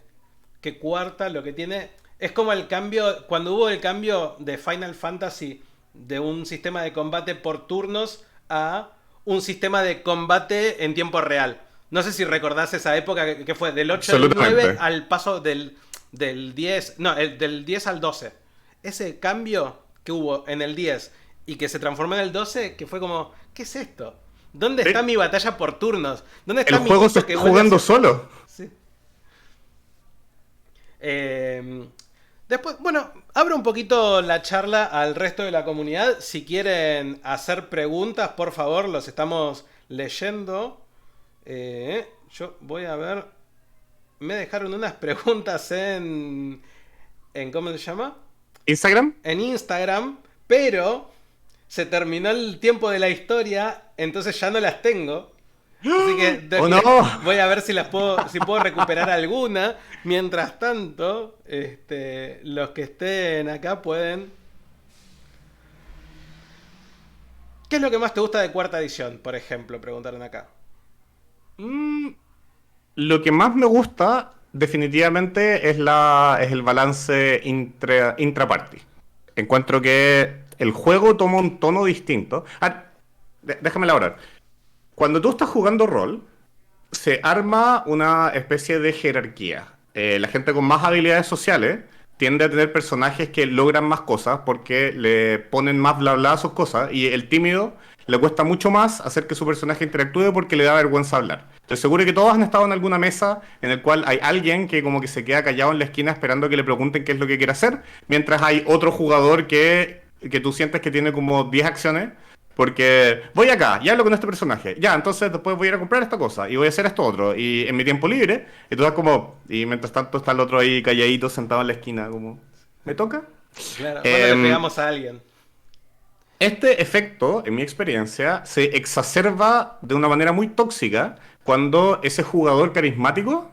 Speaker 1: Cuarta lo que tiene es como el cambio, cuando hubo el cambio de Final Fantasy de un sistema de combate por turnos a un sistema de combate en tiempo real. No sé si recordás esa época que fue del 8 al 9
Speaker 2: Absolutamente.
Speaker 1: al paso del 10, no, del 10 al 12. Ese cambio que hubo en el 10 y que se transformó en el 12, que fue como, ¿qué es esto? ¿Dónde está
Speaker 2: Sí.
Speaker 1: mi batalla por turnos? ¿Dónde
Speaker 2: El
Speaker 1: está mi
Speaker 2: juego se
Speaker 1: equipo
Speaker 2: está
Speaker 1: que vuelve a
Speaker 2: jugando
Speaker 1: ser...
Speaker 2: solo.
Speaker 1: Sí. Eh, Después, bueno, abro un poquito la charla al resto de la comunidad. Si quieren hacer preguntas, por favor, los estamos leyendo. Yo voy a ver. Me dejaron unas preguntas ¿cómo se llama?
Speaker 2: Instagram.
Speaker 1: En Instagram, pero se terminó el tiempo de la historia, entonces ya no las tengo. Así que
Speaker 2: ¡Oh no!
Speaker 1: voy a ver si puedo recuperar alguna. Mientras tanto, los que estén acá pueden. ¿Qué es lo que más te gusta de cuarta edición, por ejemplo? Preguntaron acá.
Speaker 2: Mm, Lo que más me gusta, definitivamente, es el balance intra-party. Encuentro que el juego toma un tono distinto. Déjame elaborar. Cuando tú estás jugando rol, se arma una especie de jerarquía. La gente con más habilidades sociales tiende a tener personajes que logran más cosas porque le ponen más bla bla a sus cosas y el tímido le cuesta mucho más hacer que su personaje interactúe porque le da vergüenza hablar. Estoy seguro que todos han estado en alguna mesa en el cual hay alguien que como que se queda callado en la esquina esperando que le pregunten qué es lo que quiere hacer, mientras hay otro jugador que tú sientes que tiene como 10 acciones porque voy acá y hablo con este personaje. Ya, entonces después voy a ir a comprar esta cosa y voy a hacer esto otro. Y en mi tiempo libre, y tú estás como. Y mientras tanto está el otro ahí calladito sentado en la esquina, como. ¿Me toca?
Speaker 1: Claro, ¿cuándo le
Speaker 2: Em,
Speaker 1: pegamos a alguien?
Speaker 2: este efecto, en mi experiencia, se exacerba de una manera muy tóxica cuando ese jugador carismático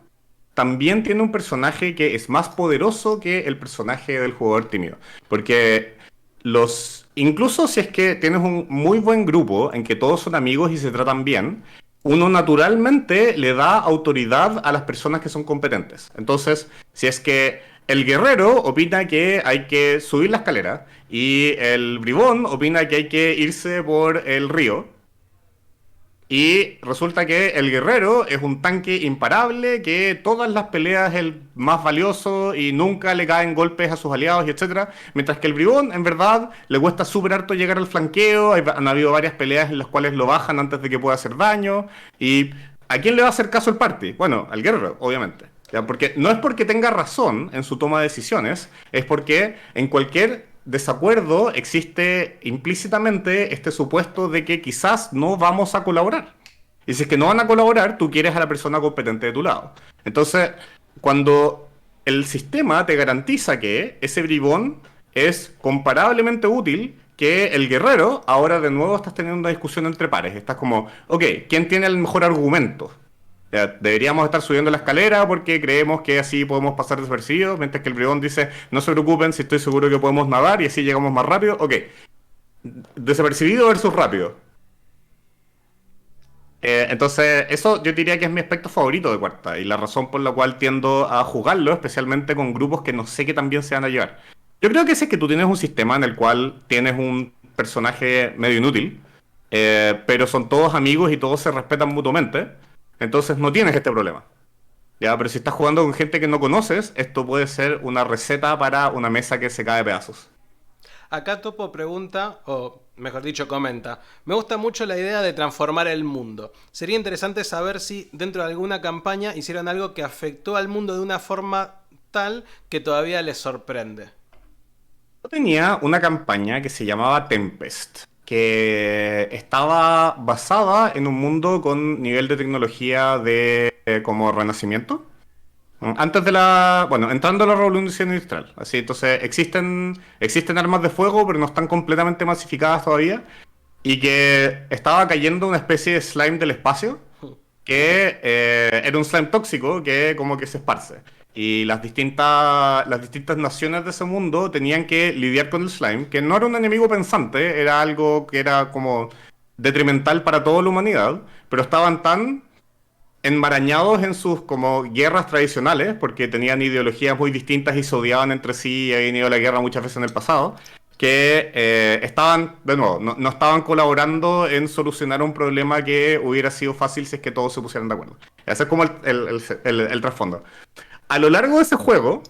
Speaker 2: también tiene un personaje que es más poderoso que el personaje del jugador tímido. Porque incluso si es que tienes un muy buen grupo en que todos son amigos y se tratan bien, uno naturalmente le da autoridad a las personas que son competentes. Entonces, si es que el guerrero opina que hay que subir la escalera y el bribón opina que hay que irse por el río, y resulta que el guerrero es un tanque imparable, que todas las peleas es el más valioso y nunca le caen golpes a sus aliados y etcétera. Mientras que el bribón, en verdad, le cuesta súper harto llegar al flanqueo. Han habido varias peleas en las cuales lo bajan antes de que pueda hacer daño. ¿Y a quién le va a hacer caso el party? Bueno, al guerrero, obviamente. ¿Ya? Porque no es porque tenga razón en su toma de decisiones, es porque en cualquier desacuerdo existe implícitamente este supuesto de que quizás no vamos a colaborar. Y si es que no van a colaborar, tú quieres a la persona competente de tu lado. Entonces, cuando el sistema te garantiza que ese bribón es comparablemente útil que el guerrero, ahora de nuevo estás teniendo una discusión entre pares. Estás como, ok, ¿quién tiene el mejor argumento? Ya, deberíamos estar subiendo la escalera porque creemos que así podemos pasar desapercibidos, mientras que el bribón dice, no se preocupen, si estoy seguro que podemos nadar y así llegamos más rápido. Ok, desapercibido versus rápido. Entonces, eso yo diría que es mi aspecto favorito de Cuarta y la razón por la cual tiendo a jugarlo, especialmente con grupos que no sé qué tan bien se van a llevar. Yo creo que si es que tú tienes un sistema en el cual tienes un personaje medio inútil, pero son todos amigos y todos se respetan mutuamente, entonces no tienes este problema. Ya, pero si estás jugando con gente que no conoces, esto puede ser una receta para una mesa que se cae de pedazos.
Speaker 1: Acá Topo pregunta, o mejor dicho, comenta: me gusta mucho la idea de transformar el mundo. Sería interesante saber si dentro de alguna campaña hicieron algo que afectó al mundo de una forma tal que todavía les sorprende.
Speaker 2: Yo tenía una campaña que se llamaba Tempest, que estaba basada en un mundo con nivel de tecnología de como Renacimiento. Antes de bueno, entrando a la Revolución Industrial. Así, entonces existen armas de fuego, pero no están completamente masificadas todavía. Y que estaba cayendo una especie de slime del espacio, que era un slime tóxico que como que se esparce. Y las distintas naciones de ese mundo tenían que lidiar con el slime, que no era un enemigo pensante, era algo que era como detrimental para toda la humanidad, pero estaban tan enmarañados en sus como guerras tradicionales, porque tenían ideologías muy distintas y se odiaban entre sí y habían ido a la guerra muchas veces en el pasado, que estaban, de nuevo, no estaban colaborando en solucionar un problema que hubiera sido fácil si es que todos se pusieran de acuerdo. Ese es como el trasfondo. A lo largo de ese juego,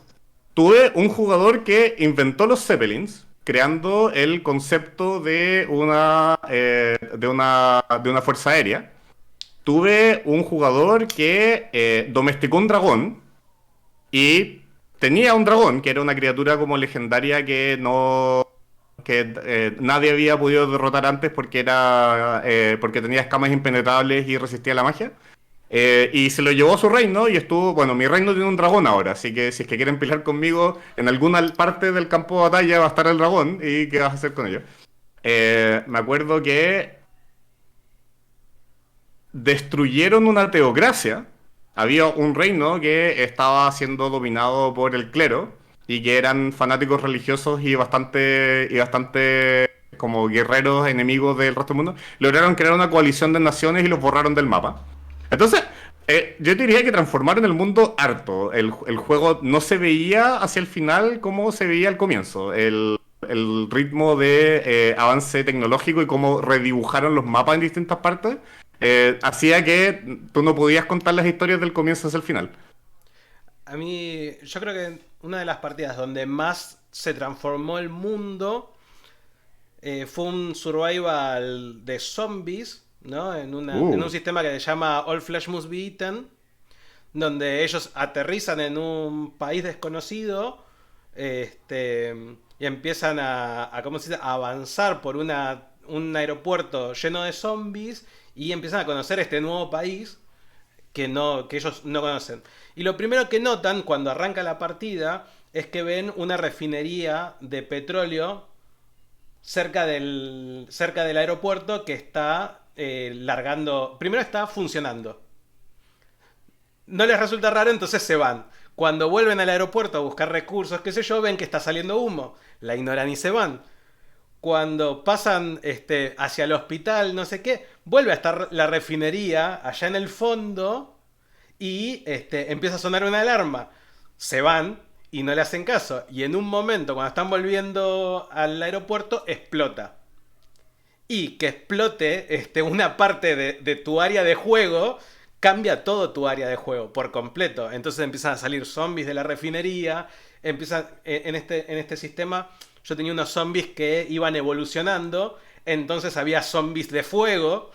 Speaker 2: tuve un jugador que inventó los Zeppelins, creando el concepto de una fuerza aérea. Tuve un jugador que domesticó un dragón y tenía un dragón que era una criatura como legendaria que nadie había podido derrotar antes porque tenía escamas impenetrables y resistía la magia. Y se lo llevó a su reino y estuvo, bueno, mi reino tiene un dragón ahora, así que si es que quieren pelear conmigo en alguna parte del campo de batalla va a estar el dragón y qué vas a hacer con ello. Me acuerdo que destruyeron una teocracia. Había un reino que estaba siendo dominado por el clero y que eran fanáticos religiosos y bastante como guerreros enemigos del resto del mundo. Lograron crear una coalición de naciones y los borraron del mapa. Entonces, yo diría que transformaron el mundo harto. El juego no se veía hacia el final como se veía al comienzo. El ritmo de avance tecnológico y cómo redibujaron los mapas en distintas partes hacía que tú no podías contar las historias del comienzo hacia el final.
Speaker 1: A mí, yo creo que una de las partidas donde más se transformó el mundo fue un survival de zombies, ¿no? En un sistema que se llama All Flesh Must Be Eaten, donde ellos aterrizan en un país desconocido y empiezan ¿cómo se dice? A avanzar por un aeropuerto lleno de zombies y empiezan a conocer este nuevo país que ellos no conocen. Y lo primero que notan cuando arranca la partida es que ven una refinería de petróleo cerca del aeropuerto que está largando. Primero está funcionando. No les resulta raro, entonces se van. Cuando vuelven al aeropuerto a buscar recursos, qué sé yo, ven que está saliendo humo. La ignoran y se van. Cuando pasan hacia el hospital, no sé qué, vuelve a estar la refinería allá en el fondo y empieza a sonar una alarma. Se van y no le hacen caso. Y en un momento, cuando están volviendo al aeropuerto, explota. Y que explote una parte de tu área de juego cambia todo tu área de juego por completo. Entonces empiezan a salir zombies de la refinería. Empiezan en este sistema. Yo tenía unos zombies que iban evolucionando. Entonces había zombies de fuego.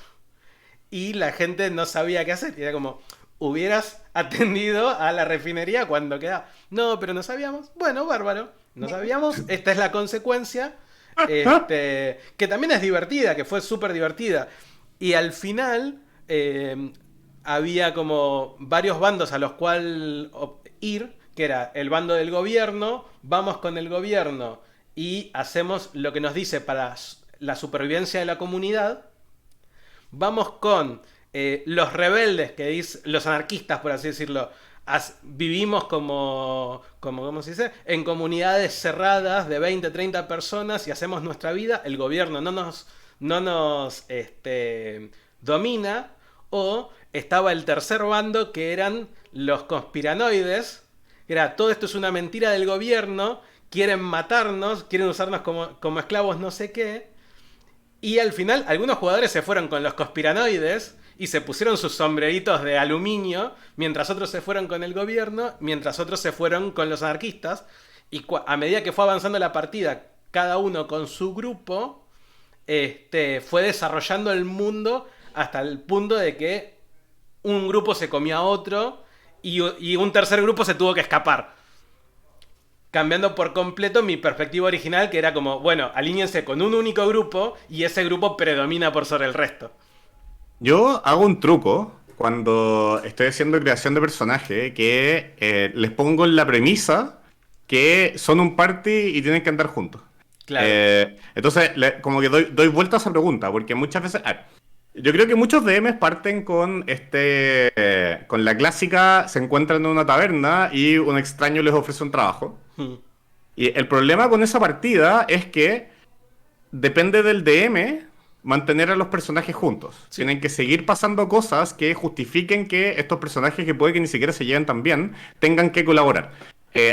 Speaker 1: Y la gente no sabía qué hacer. Y era como, hubieras atendido a la refinería cuando queda. No, pero no sabíamos. Bueno, bárbaro. No sabíamos. Esta es la consecuencia. Que también es divertida. Que fue súper divertida. Y al final había como varios bandos a los cuales ir. Que era el bando del gobierno. Vamos con el gobierno y hacemos lo que nos dice para la supervivencia de la comunidad. Vamos con los rebeldes, los anarquistas, por así decirlo. Vivimos ¿cómo se dice? En comunidades cerradas de 20, 30 personas y hacemos nuestra vida. El gobierno no nos domina. O estaba el tercer bando, que eran los conspiranoides. Era, todo esto es una mentira del gobierno. Quieren matarnos, quieren usarnos como esclavos, no sé qué. Y al final, algunos jugadores se fueron con los conspiranoides y se pusieron sus sombreritos de aluminio, mientras otros se fueron con el gobierno, mientras otros se fueron con los anarquistas. Y a medida que fue avanzando la partida, cada uno con su grupo, fue desarrollando el mundo hasta el punto de que un grupo se comió a otro y un tercer grupo se tuvo que escapar. cambiando por completo mi perspectiva original, que era como, bueno, alíñense con un único grupo y ese grupo predomina por sobre el resto.
Speaker 2: Yo hago un truco cuando estoy haciendo creación de personaje que les pongo en la premisa que son un party y tienen que andar juntos.
Speaker 1: Claro.
Speaker 2: Entonces, como que doy vuelta a esa pregunta, porque muchas veces... yo creo que muchos DMs parten con con la clásica, se encuentran en una taberna y un extraño les ofrece un trabajo.
Speaker 1: Hmm.
Speaker 2: Y el problema con esa partida es que depende del DM mantener a los personajes juntos.
Speaker 1: Sí.
Speaker 2: Tienen que seguir pasando cosas que justifiquen que estos personajes que puede que ni siquiera se lleven tan bien tengan que colaborar.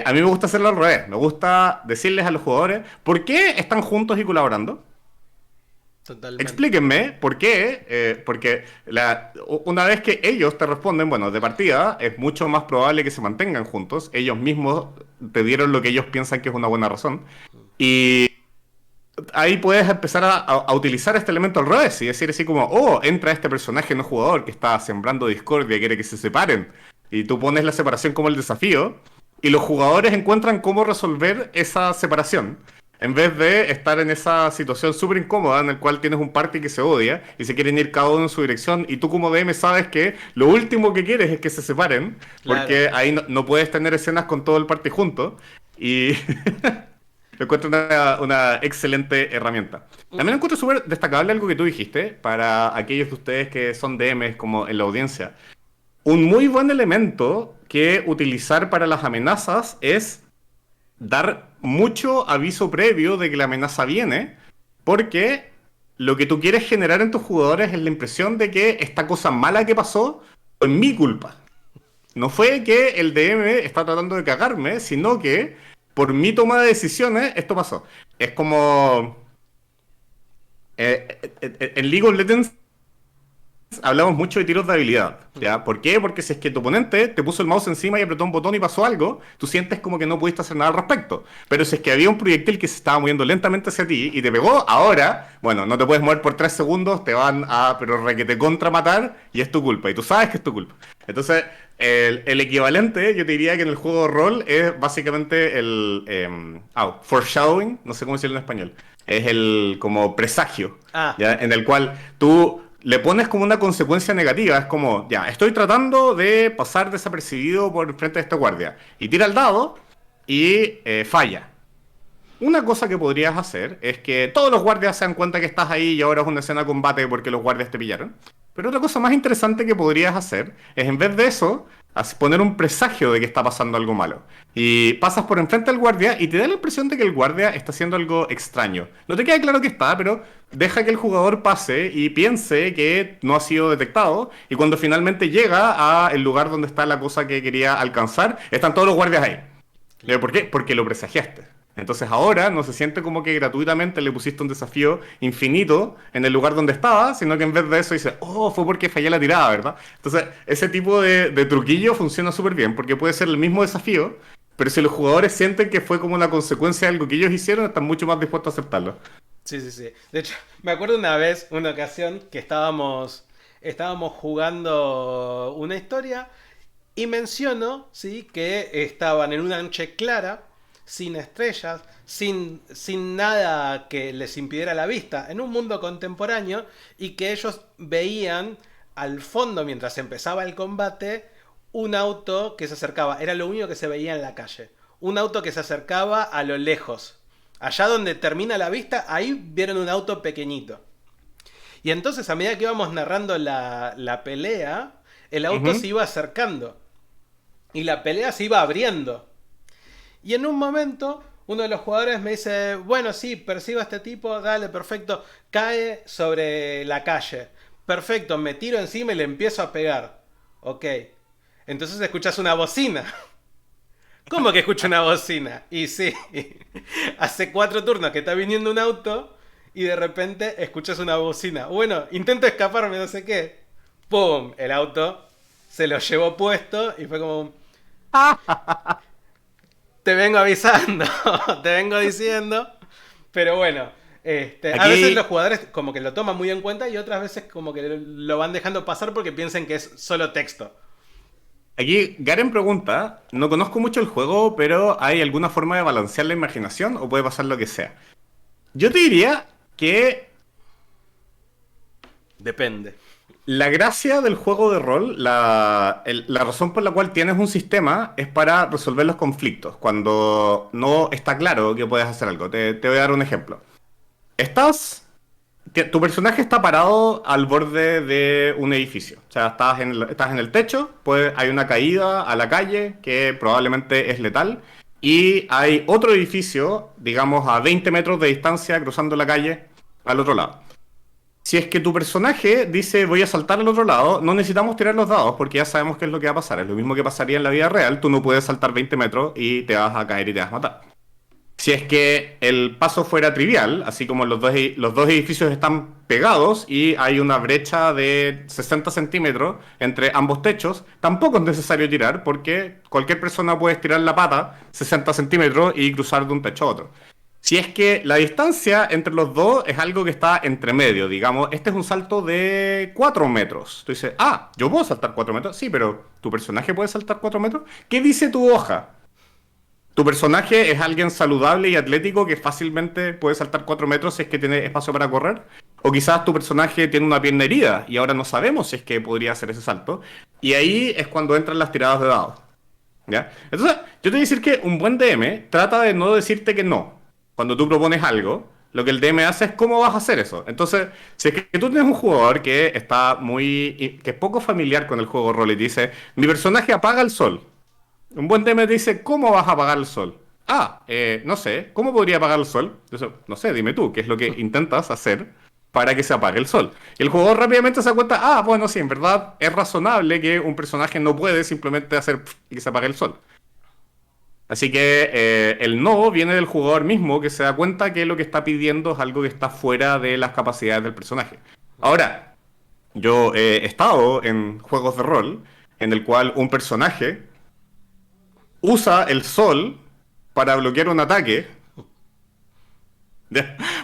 Speaker 2: A mí me gusta hacerlo al revés. Me gusta decirles a los jugadores por qué están juntos y colaborando.
Speaker 1: Totalmente.
Speaker 2: Explíquenme por qué, porque una vez que ellos te responden, bueno, de partida es mucho más probable que se mantengan juntos. Ellos mismos te dieron lo que ellos piensan que es una buena razón. Y ahí puedes empezar a utilizar este elemento al revés y decir así como, oh, entra este personaje no jugador que está sembrando discordia, quiere que se separen. Y tú pones la separación como el desafío y los jugadores encuentran cómo resolver esa separación. En vez de estar en esa situación súper incómoda en la cual tienes un party que se odia y se quieren ir cada uno en su dirección y tú como DM sabes que lo último que quieres es que se separen
Speaker 1: Claro.
Speaker 2: porque ahí no puedes tener escenas con todo el party junto y lo encuentro una excelente herramienta.
Speaker 1: Mm.
Speaker 2: También encuentro súper destacable algo que tú dijiste para aquellos de ustedes que son DMs como en la audiencia. Un muy buen elemento que utilizar para las amenazas es dar mucho aviso previo de que la amenaza viene, porque lo que tú quieres generar en tus jugadores es la impresión de que esta cosa mala que pasó fue mi culpa. No fue que el DM está tratando de cagarme, sino que por mi toma de decisiones esto pasó. Es como... en League of Legends hablamos mucho de tiros de habilidad,
Speaker 1: Mm.
Speaker 2: ¿ya? ¿Por qué? Porque si es que tu oponente te puso el mouse encima y apretó un botón y pasó algo, tú sientes como que no pudiste hacer nada al respecto. Pero si es que había un proyectil que se estaba moviendo lentamente hacia ti y te pegó, ahora, bueno, no te puedes mover por 3 segundos, te van a, pero requete contra matar y es tu culpa. Y tú sabes que es tu culpa. Entonces, el equivalente, yo te diría que en el juego de rol es básicamente foreshadowing, no sé cómo decirlo en español. Es el como presagio,
Speaker 1: Ah,
Speaker 2: ¿ya? En el cual tú le pones como una consecuencia negativa. Es como, ya, estoy tratando de pasar desapercibido por frente de este guardia. Y tira el dado y falla. Una cosa que podrías hacer es que todos los guardias se dan cuenta que estás ahí y ahora es una escena de combate porque los guardias te pillaron. Pero otra cosa más interesante que podrías hacer es, en vez de eso, poner un presagio de que está pasando algo malo. Y pasas por enfrente al guardia y te da la impresión de que el guardia está haciendo algo extraño. No te queda claro que está, pero deja que el jugador pase y piense que no ha sido detectado. Y cuando finalmente llega al lugar donde está la cosa que quería alcanzar, están todos los guardias ahí. ¿Por qué? Porque lo presagiaste. Entonces ahora no se siente como que gratuitamente le pusiste un desafío infinito en el lugar donde estaba, sino que en vez de eso dice, oh, fue porque fallé la tirada, ¿verdad? Entonces ese tipo de truquillo funciona súper bien porque puede ser el mismo desafío, pero si los jugadores sienten que fue como una consecuencia de algo que ellos hicieron, están mucho más dispuestos a aceptarlo.
Speaker 1: sí, sí, sí. De hecho, me acuerdo una vez, una ocasión, que estábamos jugando una historia y menciono, sí, que estaban en una noche clara, sin estrellas, sin nada que les impidiera la vista, en un mundo contemporáneo, y que ellos veían al fondo, mientras empezaba el combate, un auto que se acercaba. Era lo único que se veía en la calle. Un auto que se acercaba a lo lejos. Allá donde termina la vista, ahí vieron un auto pequeñito. Y entonces, a medida que íbamos narrando la pelea, el auto se
Speaker 2: Ujú.
Speaker 1: iba acercando. Y la pelea se iba abriendo. Y en un momento, uno de los jugadores me dice, bueno, sí, persigo a este tipo, dale, perfecto. Cae sobre la calle. Perfecto, me tiro encima y le empiezo a pegar. Ok. Entonces escuchas una bocina. ¿Cómo que escucho una bocina? Y sí, hace 4 turnos que está viniendo un auto y de repente escuchas una bocina. Bueno, intento escaparme, no sé qué. ¡Pum! El auto se lo llevó puesto y fue como, te vengo avisando, te vengo diciendo. Pero bueno, a veces los
Speaker 2: Aquí,
Speaker 1: jugadores como que lo toman muy en cuenta y otras veces como que lo van dejando pasar porque piensan que es solo texto.
Speaker 2: Aquí Garen pregunta, no conozco mucho el juego, pero ¿hay alguna forma de balancear la imaginación o puede pasar lo que sea? Yo te diría que
Speaker 1: Depende.
Speaker 2: la gracia del juego de rol, la razón por la cual tienes un sistema es para resolver los conflictos, cuando no está claro que puedes hacer algo. Te voy a dar un ejemplo. Tu personaje está parado al borde de un edificio. O sea, estás en el techo, pues hay una caída a la calle que probablemente es letal. Y hay otro edificio, digamos, a 20 metros de distancia cruzando la calle al otro lado. Si es que tu personaje dice voy a saltar al otro lado, no necesitamos tirar los dados porque ya sabemos qué es lo que va a pasar. Es lo mismo que pasaría en la vida real. Tú no puedes saltar 20 metros y te vas a caer y te vas a matar. Si es que el paso fuera trivial, así como los dos edificios están pegados y hay una brecha de 60 centímetros entre ambos techos, tampoco es necesario tirar porque cualquier persona puede estirar la pata 60 centímetros y cruzar de un techo a otro. Si es que la distancia entre los dos es algo que está entre medio, digamos, este es un salto de 4 metros. Tú dices, yo puedo saltar 4 metros. Sí, pero ¿tu personaje puede saltar 4 metros? ¿Qué dice tu hoja? ¿Tu personaje es alguien saludable y atlético que fácilmente puede saltar 4 metros si es que tiene espacio para correr? O quizás tu personaje tiene una pierna herida y ahora no sabemos si es que podría hacer ese salto. Y ahí es cuando entran las tiradas de dados. ¿Ya? Entonces, yo te voy a decir que un buen DM trata de no decirte que no. Cuando tú propones algo, lo que el DM hace es cómo vas a hacer eso. Entonces, si es que tú tienes un jugador que que es poco familiar con el juego rol y te dice, mi personaje apaga el sol. Un buen DM te dice, ¿cómo vas a apagar el sol? No sé, ¿cómo podría apagar el sol? Entonces, no sé, dime tú, ¿qué es lo que intentas hacer para que se apague el sol? Y el jugador rápidamente se da cuenta, bueno, sí, en verdad es razonable que un personaje no puede simplemente hacer y que se apague el sol. Así que el no viene del jugador mismo que se da cuenta que lo que está pidiendo es algo que está fuera de las capacidades del personaje. Ahora, yo he estado en juegos de rol en el cual un personaje usa el sol para bloquear un ataque.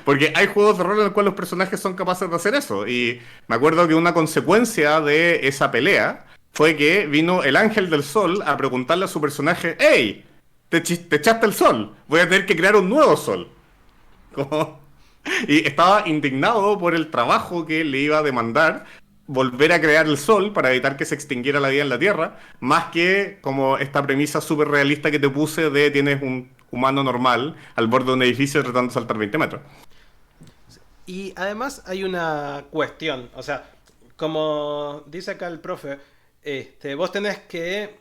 Speaker 2: Porque hay juegos de rol en los cuales los personajes son capaces de hacer eso. Y me acuerdo que una consecuencia de esa pelea fue que vino el ángel del sol a preguntarle a su personaje, ¡Hey! Te echaste el sol. Voy a tener que crear un nuevo sol. Como... Y estaba indignado por el trabajo que le iba a demandar volver a crear el sol para evitar que se extinguiera la vida en la Tierra, más que como esta premisa súper realista que te puse de tienes un humano normal al borde de un edificio tratando de saltar 20 metros.
Speaker 1: Y además hay una cuestión, o sea, como dice acá el profe, vos tenés que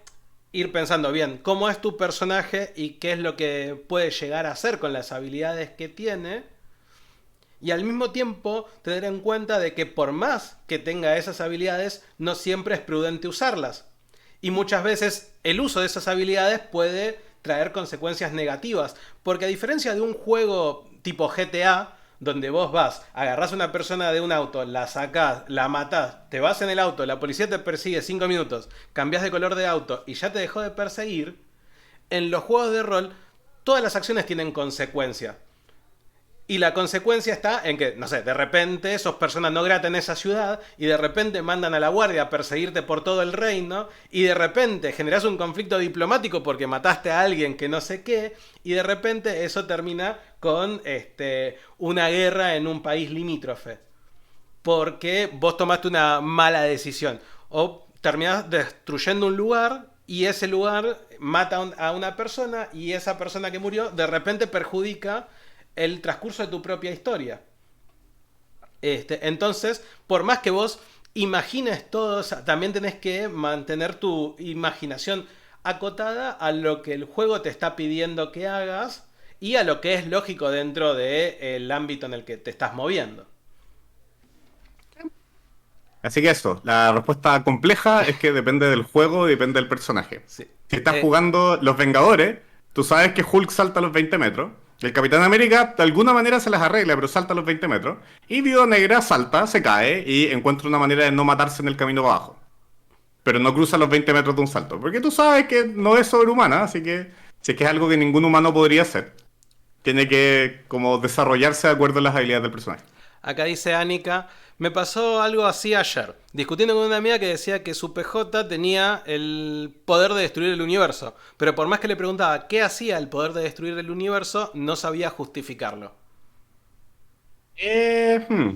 Speaker 1: ir pensando bien cómo es tu personaje y qué es lo que puede llegar a hacer con las habilidades que tiene. Y al mismo tiempo tener en cuenta de que por más que tenga esas habilidades, no siempre es prudente usarlas. Y muchas veces el uso de esas habilidades puede traer consecuencias negativas. Porque a diferencia de un juego tipo GTA, donde vos vas, agarrás a una persona de un auto, la sacás, la matás, te vas en el auto, la policía te persigue 5 minutos, cambias de color de auto y ya te dejó de perseguir, en los juegos de rol todas las acciones tienen consecuencia. Y la consecuencia está en que, no sé, de repente sos persona no grata en esa ciudad y de repente mandan a la guardia a perseguirte por todo el reino y de repente generás un conflicto diplomático porque mataste a alguien que no sé qué y de repente eso termina con una guerra en un país limítrofe. Porque vos tomaste una mala decisión. O terminás destruyendo un lugar y ese lugar mata a una persona y esa persona que murió de repente perjudica el transcurso de tu propia historia. Entonces, por más que vos imagines todo, también tenés que mantener tu imaginación acotada a lo que el juego te está pidiendo que hagas y a lo que es lógico dentro del ámbito en el que te estás moviendo.
Speaker 2: Así que eso, la respuesta compleja es que depende del juego y depende del personaje.
Speaker 1: Sí.
Speaker 2: Si estás jugando Los Vengadores, tú sabes que Hulk salta a los 20 metros. El Capitán América de alguna manera se las arregla, pero salta a los 20 metros. Y Viuda Negra salta, se cae y encuentra una manera de no matarse en el camino abajo. Pero no cruza los 20 metros de un salto. Porque tú sabes que no es sobrehumana, así que si es que es algo que ningún humano podría hacer, tiene que como desarrollarse de acuerdo a las habilidades del personaje.
Speaker 1: Acá dice Anika, me pasó algo así ayer, discutiendo con una amiga que decía que su PJ tenía el poder de destruir el universo, pero por más que le preguntaba qué hacía el poder de destruir el universo, no sabía justificarlo.
Speaker 2: Eh, hmm.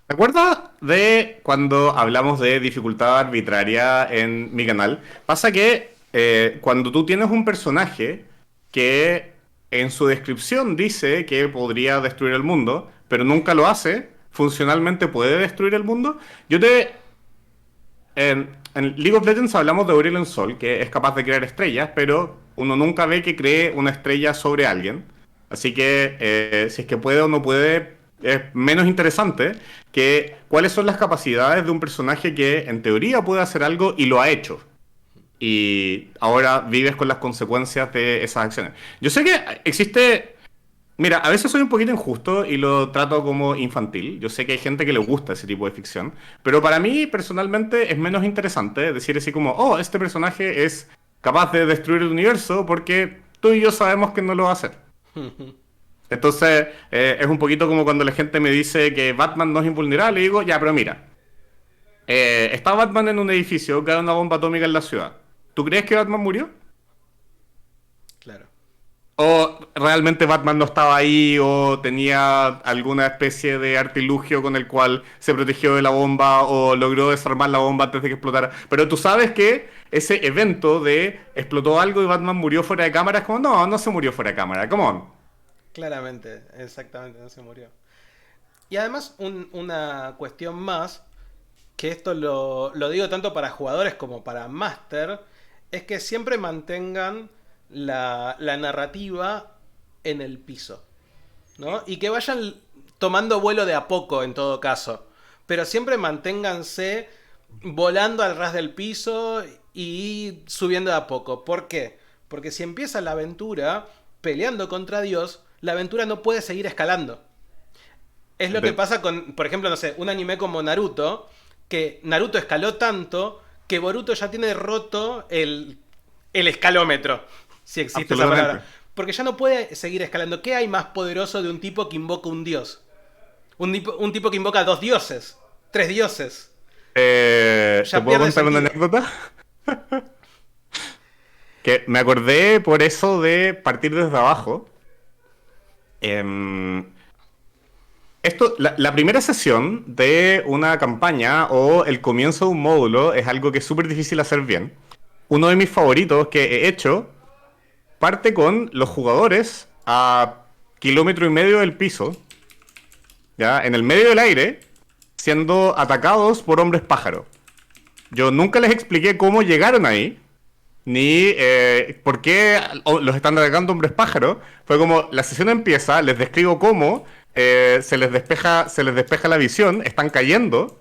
Speaker 2: ¿Te acuerdas de cuando hablamos de dificultad arbitraria en mi canal? Pasa que cuando tú tienes un personaje que en su descripción dice que podría destruir el mundo, pero nunca lo hace, funcionalmente puede destruir el mundo. Yo te... en League of Legends hablamos de Aurelion Sol, que es capaz de crear estrellas, pero uno nunca ve que cree una estrella sobre alguien. Así que si es que puede o no puede, es menos interesante que cuáles son las capacidades de un personaje que en teoría puede hacer algo y lo ha hecho. Y ahora vives con las consecuencias de esas acciones. Yo sé que existe... Mira, a veces soy un poquito injusto y lo trato como infantil. Yo sé que hay gente que le gusta ese tipo de ficción, pero para mí personalmente es menos interesante decir así como, oh, este personaje es capaz de destruir el universo porque tú y yo sabemos que no lo va a hacer. Entonces, es un poquito como cuando la gente me dice que Batman no es invulnerable y digo, ya, pero mira, está Batman en un edificio, cae una bomba atómica en la ciudad. ¿Tú crees que Batman murió?
Speaker 1: Claro.
Speaker 2: ¿O realmente Batman no estaba ahí o tenía alguna especie de artilugio con el cual se protegió de la bomba o logró desarmar la bomba antes de que explotara? Pero tú sabes que ese evento de explotó algo y Batman murió fuera de cámara es como, no, no se murió fuera de cámara, come on.
Speaker 1: Claramente, exactamente, no se murió. Y además una cuestión más, que esto lo digo tanto para jugadores como para Master, es que siempre mantengan la narrativa en el piso, ¿no? Y que vayan tomando vuelo de a poco en todo caso. Pero siempre manténganse volando al ras del piso y subiendo de a poco. ¿Por qué? Porque si empieza la aventura peleando contra Dios, la aventura no puede seguir escalando. Es lo que
Speaker 2: Ve-
Speaker 1: pasa con, por ejemplo, no sé, un anime como Naruto, que Naruto escaló tanto que Boruto ya tiene roto el escalómetro, si existe esa palabra.
Speaker 2: Absolutamente.
Speaker 1: Porque ya no puede seguir escalando. ¿Qué hay más poderoso de un tipo que invoca un dios? Un tipo que invoca dos dioses, tres dioses.
Speaker 2: ¿Te
Speaker 1: Ya
Speaker 2: puedo
Speaker 1: pierde
Speaker 2: contar una
Speaker 1: sentido.
Speaker 2: anécdota? Que me acordé por eso de partir desde abajo. Em, la primera sesión de una campaña o el comienzo de un módulo es algo que es súper difícil hacer bien. Uno de mis favoritos que he hecho parte con los jugadores a kilómetro y medio del piso, ya, en el medio del aire, siendo atacados por hombres pájaro. Yo nunca les expliqué cómo llegaron ahí, ni por qué los están atacando hombres pájaro. Fue como, la sesión empieza, les describo cómo, se les despeja la visión, están cayendo,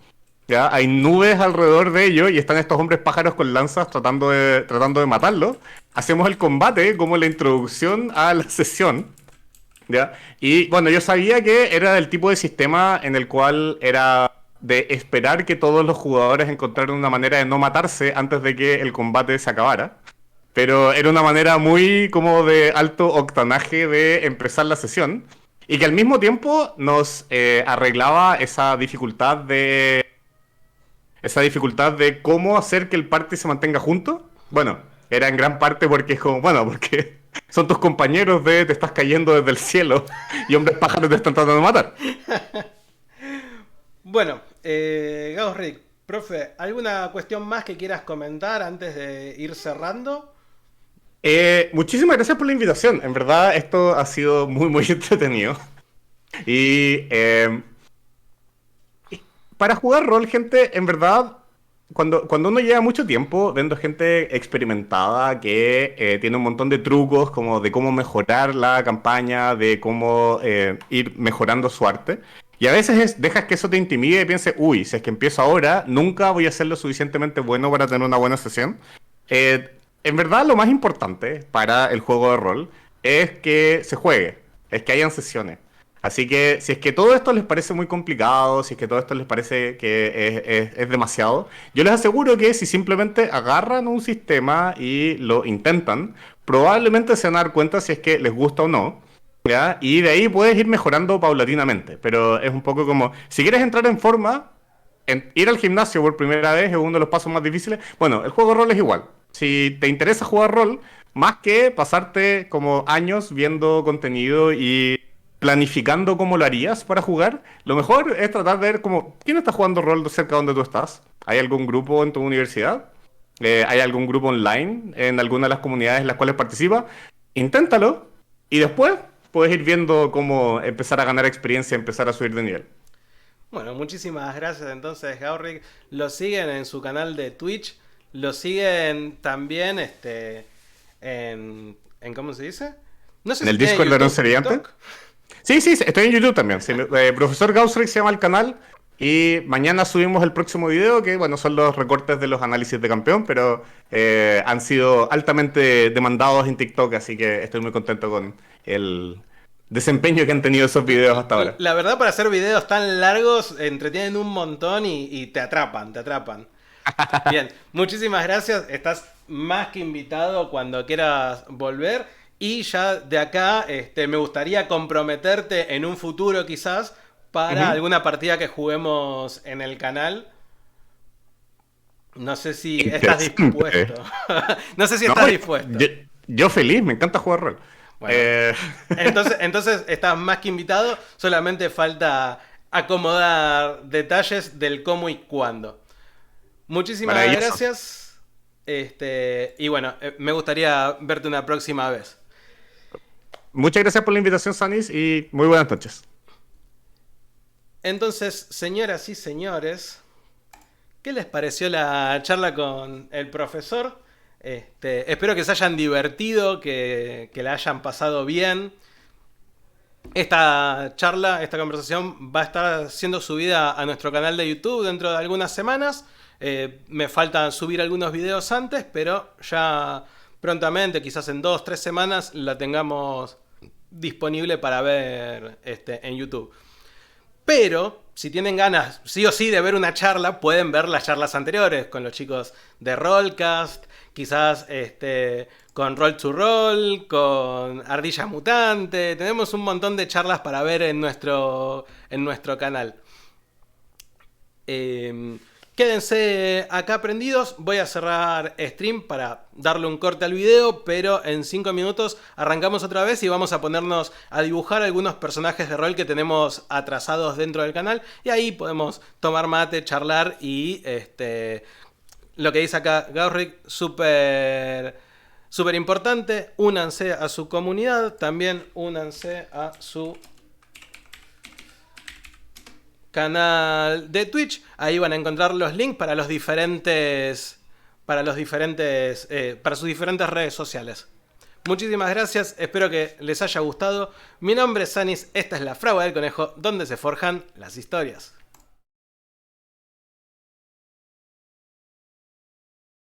Speaker 2: ¿ya? Hay nubes alrededor de ellos y están estos hombres pájaros con lanzas tratando de matarlos. Hacemos el combate como la introducción a la sesión, ¿ya? Y bueno, yo sabía que era del tipo de sistema en el cual era de esperar que todos los jugadores encontraran una manera de no matarse antes de que el combate se acabara. Pero era una manera muy como de alto octanaje de empezar la sesión. Y que al mismo tiempo nos arreglaba esa dificultad de cómo hacer que el party se mantenga junto. Bueno, era en gran parte porque es como, bueno, porque son tus compañeros de te estás cayendo desde el cielo y hombres pájaros te están tratando de matar.
Speaker 1: Bueno, Gauss Rick, profe, ¿alguna cuestión más que quieras comentar antes de ir cerrando?
Speaker 2: Muchísimas gracias por la invitación. En verdad, esto ha sido muy, muy entretenido. Y para jugar rol, gente, en verdad, cuando uno lleva mucho tiempo viendo gente experimentada que tiene un montón de trucos como de cómo mejorar la campaña, de cómo ir mejorando su arte, y a veces dejas que eso te intimide y pienses, uy, si es que empiezo ahora, nunca voy a ser lo suficientemente bueno para tener una buena sesión. En verdad, lo más importante para el juego de rol es que se juegue, es que hayan sesiones. Así que si es que todo esto les parece muy complicado, si es que todo esto les parece que es demasiado, yo les aseguro que si simplemente agarran un sistema y lo intentan, probablemente se van a dar cuenta si es que les gusta o no. ¿ya? Y de ahí puedes ir mejorando paulatinamente, pero es un poco como, si quieres entrar en forma, ir al gimnasio por primera vez es uno de los pasos más difíciles. Bueno, el juego de rol es igual. Si te interesa jugar rol, más que pasarte como años viendo contenido y planificando cómo lo harías para jugar, lo mejor es tratar de ver como, ¿quién está jugando rol cerca de donde tú estás? ¿Hay algún grupo en tu universidad? ¿Hay algún grupo online en alguna de las comunidades en las cuales participa? Inténtalo y después puedes ir viendo cómo empezar a ganar experiencia, empezar a subir de nivel.
Speaker 1: Bueno, muchísimas gracias entonces, Gauric. Lo siguen en su canal de Twitch. Lo siguen también en ¿cómo se dice? No sé
Speaker 2: En
Speaker 1: si
Speaker 2: el
Speaker 1: tiene
Speaker 2: Discord de Aaron
Speaker 1: YouTube,
Speaker 2: Seriante.
Speaker 1: TikTok.
Speaker 2: Sí, sí, estoy en YouTube también. Sí, Profesor Gaussrich se llama el canal. Y mañana subimos el próximo video, que bueno, son los recortes de los análisis de campeón, pero han sido altamente demandados en TikTok, así que estoy muy contento con el desempeño que han tenido esos videos hasta ahora.
Speaker 1: La verdad, para hacer videos tan largos, entretienen un montón y te atrapan, te atrapan. Bien, muchísimas gracias. Estás más que invitado cuando quieras volver. Y ya de acá, me gustaría comprometerte en un futuro quizás para
Speaker 2: Ujú.
Speaker 1: alguna partida que juguemos en el canal. No sé si estás
Speaker 2: Interesante.
Speaker 1: dispuesto. No sé si
Speaker 2: No,
Speaker 1: estás dispuesto.
Speaker 2: yo, yo feliz, me encanta jugar rol.
Speaker 1: Bueno,
Speaker 2: Eh,
Speaker 1: entonces estás más que invitado. Solamente falta acomodar detalles del cómo y cuándo. Muchísimas
Speaker 2: Maravilloso.
Speaker 1: gracias. Y bueno, me gustaría verte una próxima vez.
Speaker 2: Muchas gracias por la invitación, Sanis, y muy buenas noches.
Speaker 1: Entonces, señoras y señores, ¿qué les pareció la charla con el profesor? Espero que se hayan divertido, que la hayan pasado bien. Esta charla, esta conversación va a estar siendo subida a nuestro canal de YouTube dentro de algunas semanas. Me falta subir algunos videos antes, pero ya prontamente, quizás en 2 o 3 semanas, la tengamos disponible para ver en YouTube. Pero, si tienen ganas, sí o sí, de ver una charla, pueden ver las charlas anteriores con los chicos de Rollcast, quizás con Roll to Roll, con Ardilla Mutante. Tenemos un montón de charlas para ver en nuestro canal. Quédense acá prendidos. Voy a cerrar stream para darle un corte al video, pero en 5 minutos arrancamos otra vez y vamos a ponernos a dibujar algunos personajes de rol que tenemos atrasados dentro del canal. Y ahí podemos tomar mate, charlar y lo que dice acá Gauric, súper importante. Únanse a su comunidad, también únanse a su canal de Twitch. Ahí van a encontrar los links para sus diferentes redes sociales. Muchísimas gracias, espero que les haya gustado. Mi nombre es Sanis, esta es la Fragua del Conejo, donde se forjan las historias.